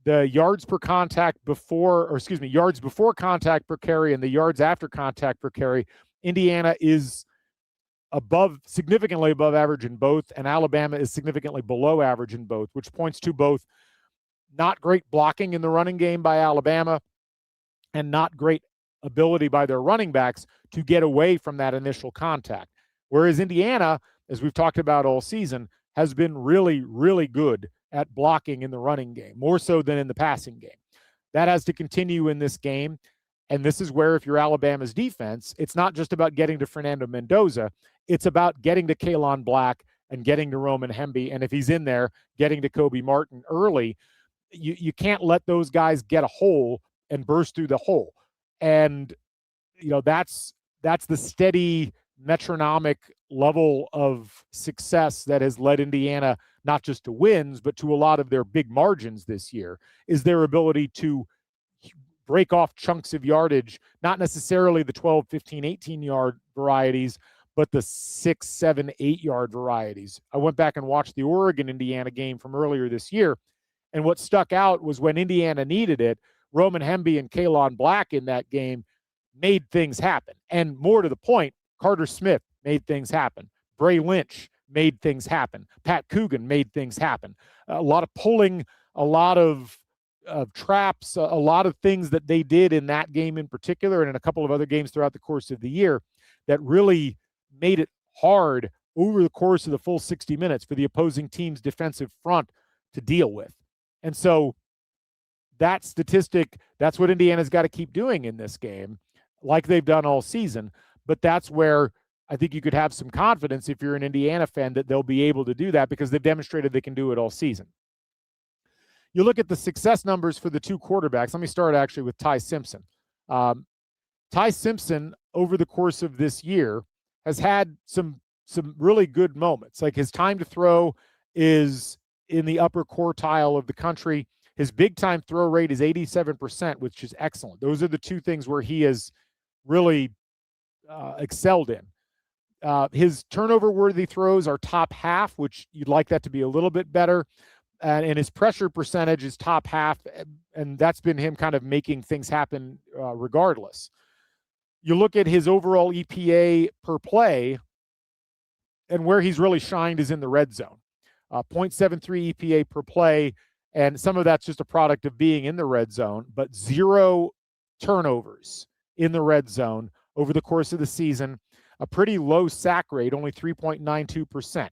The yards per contact yards before contact per carry and the yards after contact per carry, Indiana is significantly above average in both, and Alabama is significantly below average in both, which points to both not great blocking in the running game by Alabama and not great ability by their running backs to get away from that initial contact. Whereas Indiana, as we've talked about all season, has been really, really good at blocking in the running game, more so than in the passing game. That has to continue in this game. And this is where, if you're Alabama's defense, it's not just about getting to Fernando Mendoza. It's about getting to Kaelon Black and getting to Roman Hemby. And if he's in there, getting to Kobe Martin early. You can't let those guys get a hole and burst through the hole. And, that's the steady metronomic level of success that has led Indiana not just to wins, but to a lot of their big margins this year, is their ability to break off chunks of yardage, not necessarily the 12, 15, 18-yard varieties, but the 6, 7, 8-yard varieties. I went back and watched the Oregon-Indiana game from earlier this year, and what stuck out was when Indiana needed it, Roman Hemby and Kaelon Black in that game made things happen. And more to the point, Carter Smith made things happen. Bray Lynch made things happen. Pat Coogan made things happen. A lot of pulling, a lot of traps, a lot of things that they did in that game in particular and in a couple of other games throughout the course of the year that really made it hard over the course of the full 60 minutes for the opposing team's defensive front to deal with. And so that statistic, that's what Indiana's got to keep doing in this game, like they've done all season. But that's where I think you could have some confidence if you're an Indiana fan that they'll be able to do that because they've demonstrated they can do it all season. You look at the success numbers for the two quarterbacks. Let me start actually with Ty Simpson. Ty Simpson, over the course of this year, has had some really good moments. Like his time to throw is in the upper quartile of the country. His big-time throw rate is 87%, which is excellent. Those are the two things where he has really excelled in. His turnover-worthy throws are top half, which you'd like that to be a little bit better. And his pressure percentage is top half, and that's been him kind of making things happen regardless. You look at his overall EPA per play, and where he's really shined is in the red zone. 0.73 EPA per play, and some of that's just a product of being in the red zone, but 0 turnovers in the red zone over the course of the season. A pretty low sack rate, only 3.92%.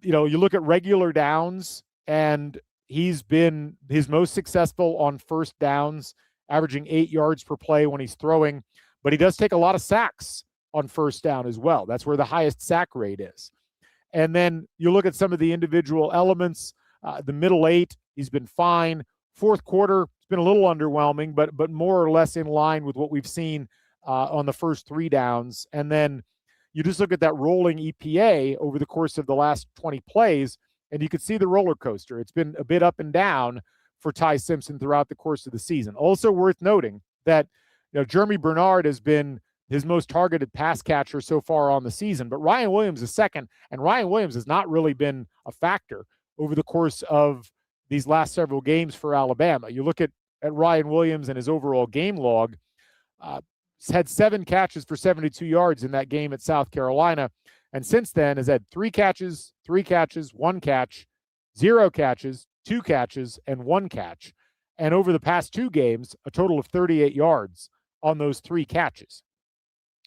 You look at regular downs, and he's been his most successful on first downs, averaging 8 yards per play when he's throwing, but he does take a lot of sacks on first down as well. That's where the highest sack rate is. And then you look at some of the individual elements, the middle 8, he's been fine. Fourth quarter, it's been a little underwhelming, but more or less in line with what we've seen on the first 3 downs. And then you just look at that rolling EPA over the course of the last 20 plays, and you can see the roller coaster. It's been a bit up and down for Ty Simpson throughout the course of the season. Also worth noting that Germie Bernard has been his most targeted pass catcher so far on the season, but Ryan Williams is second, and Ryan Williams has not really been a factor over the course of these last several games for Alabama. You look at Ryan Williams and his overall game log, he's had 7 catches for 72 yards in that game at South Carolina, and since then has had 3 catches, 1 catch, 0 catches, 2 catches, and 1 catch. And over the past 2 games, a total of 38 yards on those 3 catches.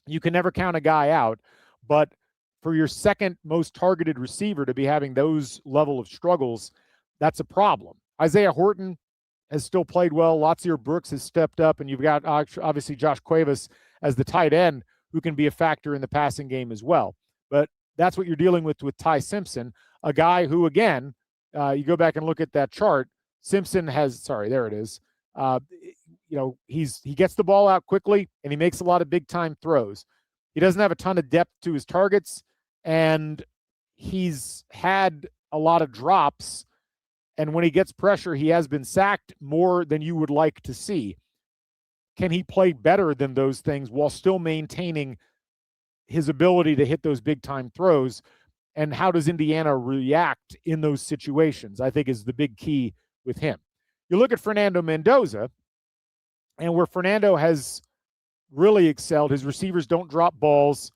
You can never count a guy out, but for your second most targeted receiver to be having those level of struggles, that's a problem. Isaiah Horton has still played well. Lotsier Brooks has stepped up, and you've got obviously Josh Cuevas as the tight end who can be a factor in the passing game as well. But that's what you're dealing with Ty Simpson, a guy who, again, you go back and look at that chart. Simpson has, there it is. He gets the ball out quickly, and he makes a lot of big-time throws. He doesn't have a ton of depth to his targets, and he's had a lot of drops. And when he gets pressure, he has been sacked more than you would like to see. Can he play better than those things while still maintaining his ability to hit those big-time throws? And how does Indiana react in those situations, I think, is the big key with him. You look at Fernando Mendoza, and where Fernando has really excelled, his receivers don't drop balls,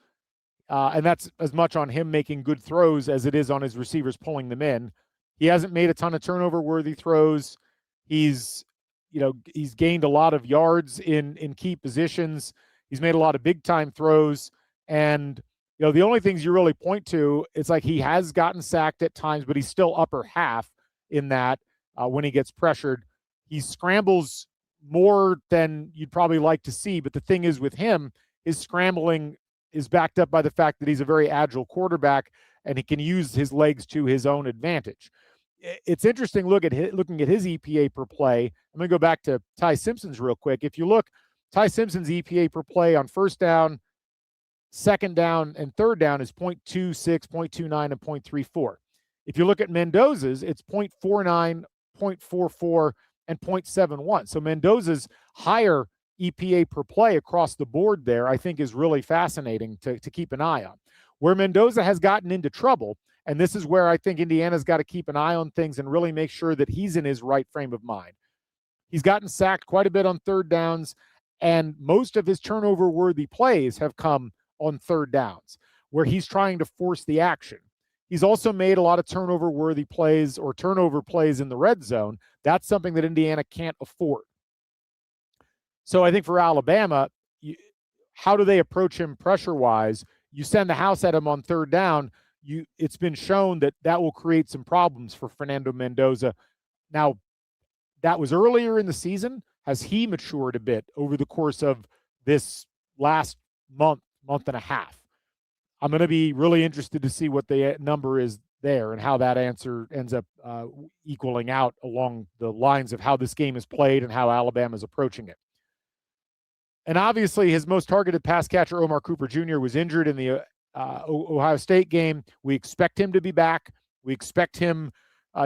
and that's as much on him making good throws as it is on his receivers pulling them in. He hasn't made a ton of turnover-worthy throws. He's gained a lot of yards in key positions. He's made a lot of big-time throws. And, the only things you really point to, it's like he has gotten sacked at times, but he's still upper half in that when he gets pressured. He scrambles more than you'd probably like to see. But the thing is with him, his scrambling is backed up by the fact that he's a very agile quarterback, and he can use his legs to his own advantage. It's interesting looking at his EPA per play. I'm going to go back to Ty Simpson's real quick. If you look, Ty Simpson's EPA per play on first down, second down, and third down is 0.26, 0.29, and 0.34. If you look at Mendoza's, it's 0.49, 0.44, and 0.71. So Mendoza's higher EPA per play across the board there, I think, is really fascinating to keep an eye on. Where Mendoza has gotten into trouble, and this is where I think Indiana's got to keep an eye on things and really make sure that he's in his right frame of mind. He's gotten sacked quite a bit on third downs, and most of his turnover-worthy plays have come on third downs, where he's trying to force the action. He's also made a lot of turnover-worthy plays or turnover plays in the red zone. That's something that Indiana can't afford. So I think for Alabama, how do they approach him pressure-wise? You send the house at him on third down. It's been shown that will create some problems for Fernando Mendoza. Now, that was earlier in the season. Has he matured a bit over the course of this last month and a half? I'm going to be really interested to see what the number is there and how that answer ends up equaling out along the lines of how this game is played and how Alabama is approaching it. And obviously, his most targeted pass catcher, Omar Cooper Jr., was injured in the Ohio State game. We expect him to be back. We expect him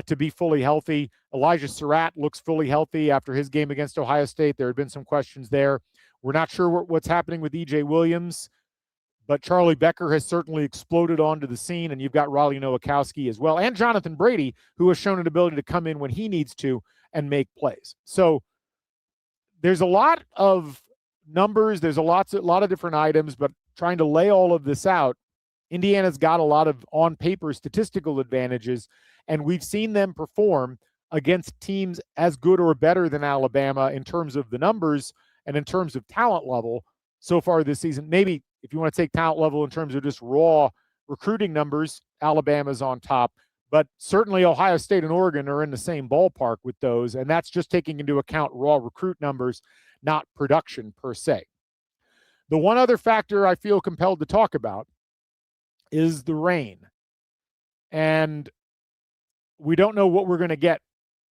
to be fully healthy. Elijah Surratt looks fully healthy after his game against Ohio State. There had been some questions there. We're not sure what's happening with E.J. Williams, but Charlie Becker has certainly exploded onto the scene, and you've got Raleigh Nowakowski as well, and Jonathan Brady, who has shown an ability to come in when he needs to and make plays. So there's a lot of numbers. There's a lot of different items, but trying to lay all of this out, Indiana's got a lot of on-paper statistical advantages, and we've seen them perform against teams as good or better than Alabama in terms of the numbers and in terms of talent level so far this season. Maybe if you want to take talent level in terms of just raw recruiting numbers, Alabama's on top, but certainly Ohio State and Oregon are in the same ballpark with those, and that's just taking into account raw recruit numbers, not production per se. The one other factor I feel compelled to talk about is the rain. And we don't know what we're going to get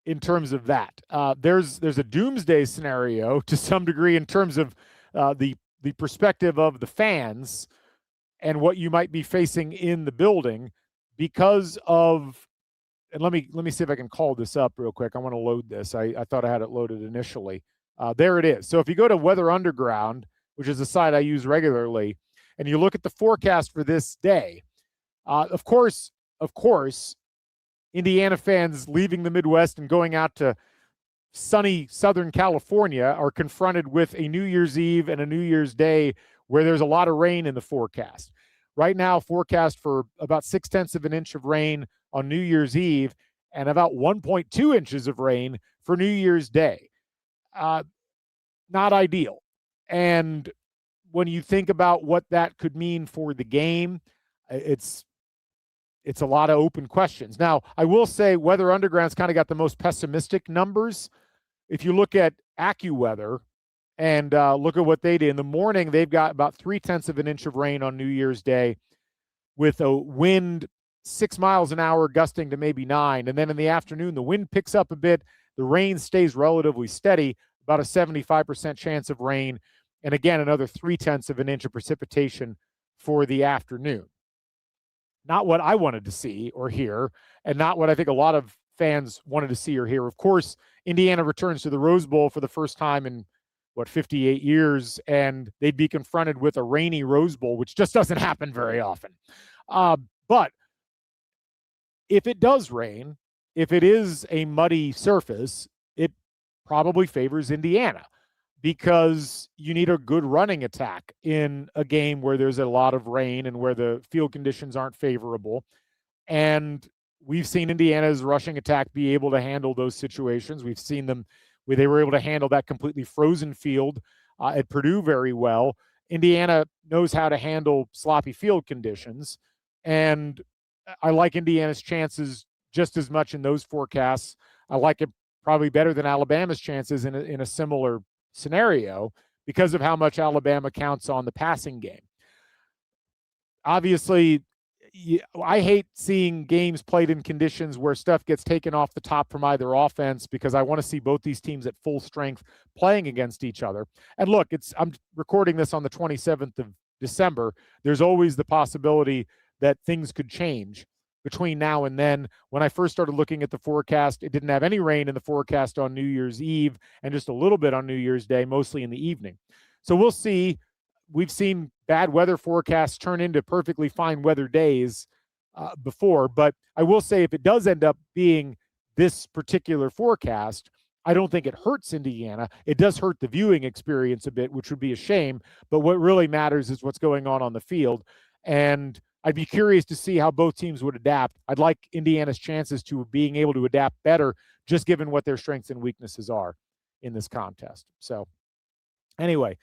in terms of that. There's a doomsday scenario to some degree in terms of the perspective of the fans and what you might be facing in the building because of, and let me see if I can call this up real quick. I want to load this. I thought I had it loaded initially. There it is. So if you go to Weather Underground, which is a site I use regularly, and you look at the forecast for this day, of course, Indiana fans leaving the Midwest and going out to sunny Southern California are confronted with a New Year's Eve and a New Year's Day where there's a lot of rain in the forecast. Right now, forecast for about 0.6 of an inch of rain on New Year's Eve and about 1.2 inches of rain for New Year's Day. Not ideal. And when you think about what that could mean for the game, it's a lot of open questions. Now, I will say Weather Underground's kind of got the most pessimistic numbers if you look at AccuWeather and look at what they did in the morning, they've got about 0.3 of an inch of rain on New Year's Day, with a wind 6 miles an hour gusting to maybe 9. And then in the afternoon, the wind picks up a bit. The rain stays relatively steady, about a 75% chance of rain. And again, another 0.3 of an inch of precipitation for the afternoon. Not what I wanted to see or hear, and not what I think a lot of fans wanted to see or hear. Of course, Indiana returns to the Rose Bowl for the first time in 58 years, and they'd be confronted with a rainy Rose Bowl, which just doesn't happen very often. But if it does rain, if it is a muddy surface, it probably favors Indiana, because you need a good running attack in a game where there's a lot of rain and where the field conditions aren't favorable. And we've seen Indiana's rushing attack be able to handle those situations. We've seen them where they were able to handle that completely frozen field at Purdue very well. Indiana knows how to handle sloppy field conditions, and I like Indiana's chances just as much in those forecasts. I like it probably better than Alabama's chances in a similar scenario, because of how much Alabama counts on the passing game. Obviously, I hate seeing games played in conditions where stuff gets taken off the top from either offense, because I want to see both these teams at full strength playing against each other. And look, I'm recording this on the 27th of December. There's always the possibility that things could change between now and then. When I first started looking at the forecast, it didn't have any rain in the forecast on New Year's Eve, and just a little bit on New Year's Day, mostly in the evening. So we'll see. We've seen bad weather forecasts turn into perfectly fine weather days before, but I will say, if it does end up being this particular forecast, I don't think it hurts Indiana. It does hurt the viewing experience a bit, which would be a shame, but what really matters is what's going on the field. And I'd be curious to see how both teams would adapt. I'd like Indiana's chances to being able to adapt better, just given what their strengths and weaknesses are in this contest. So anyway,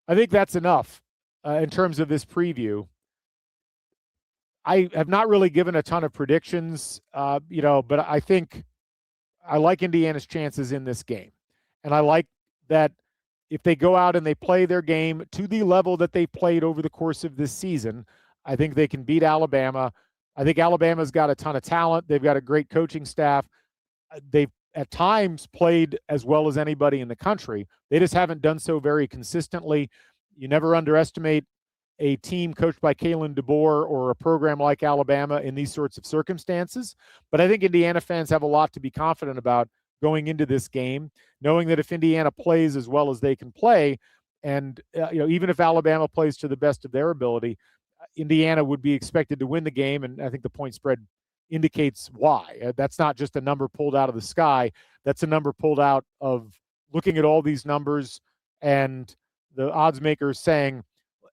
I think that's enough in terms of this preview. I have not really given a ton of predictions, but I think I like Indiana's chances in this game. And I like that if they go out and they play their game to the level that they played over the course of this season, I think they can beat Alabama. I think Alabama's got a ton of talent. They've got a great coaching staff. They've at times played as well as anybody in the country. They just haven't done so very consistently. You never underestimate a team coached by Kaelon DeBoer or a program like Alabama in these sorts of circumstances. But I think Indiana fans have a lot to be confident about going into this game, knowing that if Indiana plays as well as they can play, and even if Alabama plays to the best of their ability, Indiana would be expected to win the game, and I think the point spread indicates why. That's not just a number pulled out of the sky. That's a number pulled out of looking at all these numbers and the odds makers saying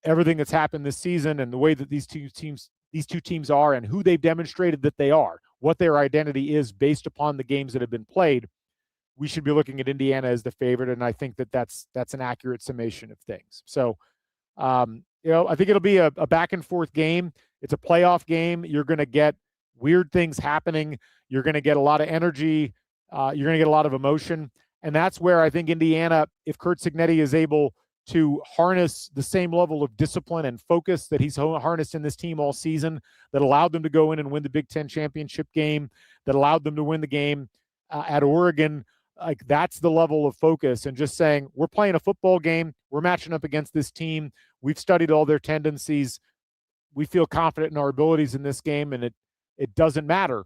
everything that's happened this season and the way that these two teams are and who they've demonstrated that they are, what their identity is based upon the games that have been played. We should be looking at Indiana as the favorite, and I think that that's an accurate summation of things. So, I think it'll be a back and forth game. It's a playoff game. You're going to get weird things happening. You're going to get a lot of energy. You're going to get a lot of emotion. And that's where I think Indiana, if Curt Cignetti is able to harness the same level of discipline and focus that he's harnessed in this team all season, that allowed them to go in and win the Big Ten championship game, that allowed them to win the game at Oregon, like that's the level of focus, and just saying, we're playing a football game. We're matching up against this team. We've studied all their tendencies. We feel confident in our abilities in this game, and it doesn't matter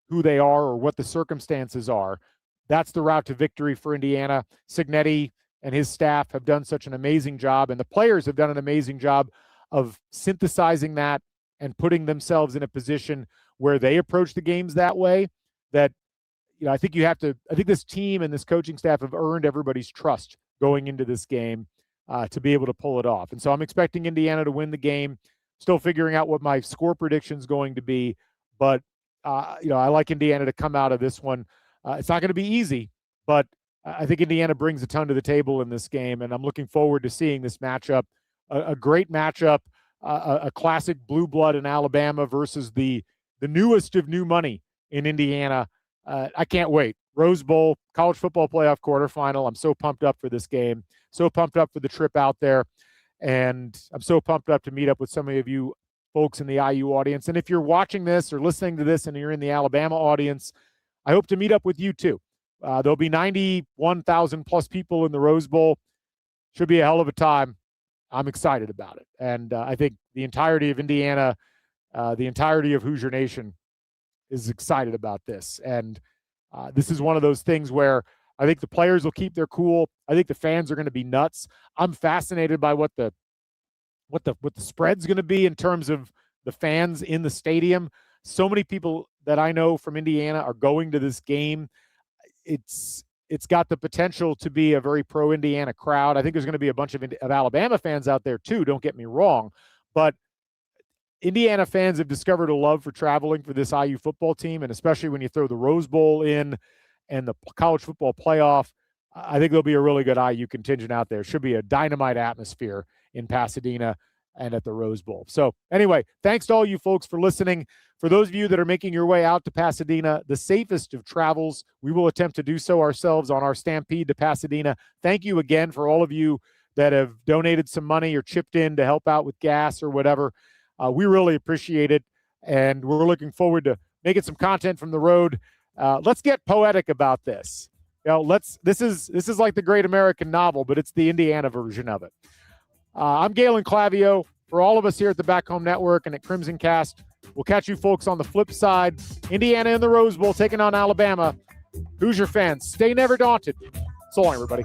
who they are or what the circumstances are. That's the route to victory for Indiana. Cignetti and his staff have done such an amazing job, and the players have done an amazing job of synthesizing that and putting themselves in a position where they approach the games that way. That, I think this team and this coaching staff have earned everybody's trust going into this game to be able to pull it off. And so I'm expecting Indiana to win the game. Still figuring out what my score prediction is going to be, but I like Indiana to come out of this one. It's not going to be easy, but I think Indiana brings a ton to the table in this game, and I'm looking forward to seeing this matchup. A great matchup, a classic blue blood in Alabama versus the newest of new money in Indiana. I can't wait. Rose Bowl college football playoff quarterfinal. I'm so pumped up for this game, so pumped up for the trip out there, and I'm so pumped up to meet up with some of you folks in the IU audience. And if you're watching this or listening to this and you're in the Alabama audience, I hope to meet up with you too. There'll be 91,000 plus people in the Rose Bowl. Should be a hell of a time. I'm excited about it. And I think the entirety of Indiana, the entirety of Hoosier Nation is excited about this. And this is one of those things where I think the players will keep their cool. I think the fans are going to be nuts. I'm fascinated by what the spread's going to be in terms of the fans in the stadium. So many people that I know from Indiana are going to this game. It's got the potential to be a very pro-Indiana crowd. I think there's going to be a bunch of Alabama fans out there too, don't get me wrong. But Indiana fans have discovered a love for traveling for this IU football team, and especially when you throw the Rose Bowl in and the college football playoff, I think there'll be a really good IU contingent out there. Should be a dynamite atmosphere in Pasadena and at the Rose Bowl. So anyway, thanks to all you folks for listening. For those of you that are making your way out to Pasadena, the safest of travels, we will attempt to do so ourselves on our Stampede to Pasadena. Thank you again for all of you that have donated some money or chipped in to help out with gas or whatever. We really appreciate it, and we're looking forward to making some content from the road. Let's get poetic about this. This is like the Great American Novel, but it's the Indiana version of it. I'm Galen Clavio. For all of us here at the Back Home Network and at CrimsonCast, we'll catch you folks on the flip side. Indiana in the Rose Bowl taking on Alabama. Hoosier fans, stay never daunted. So long, everybody.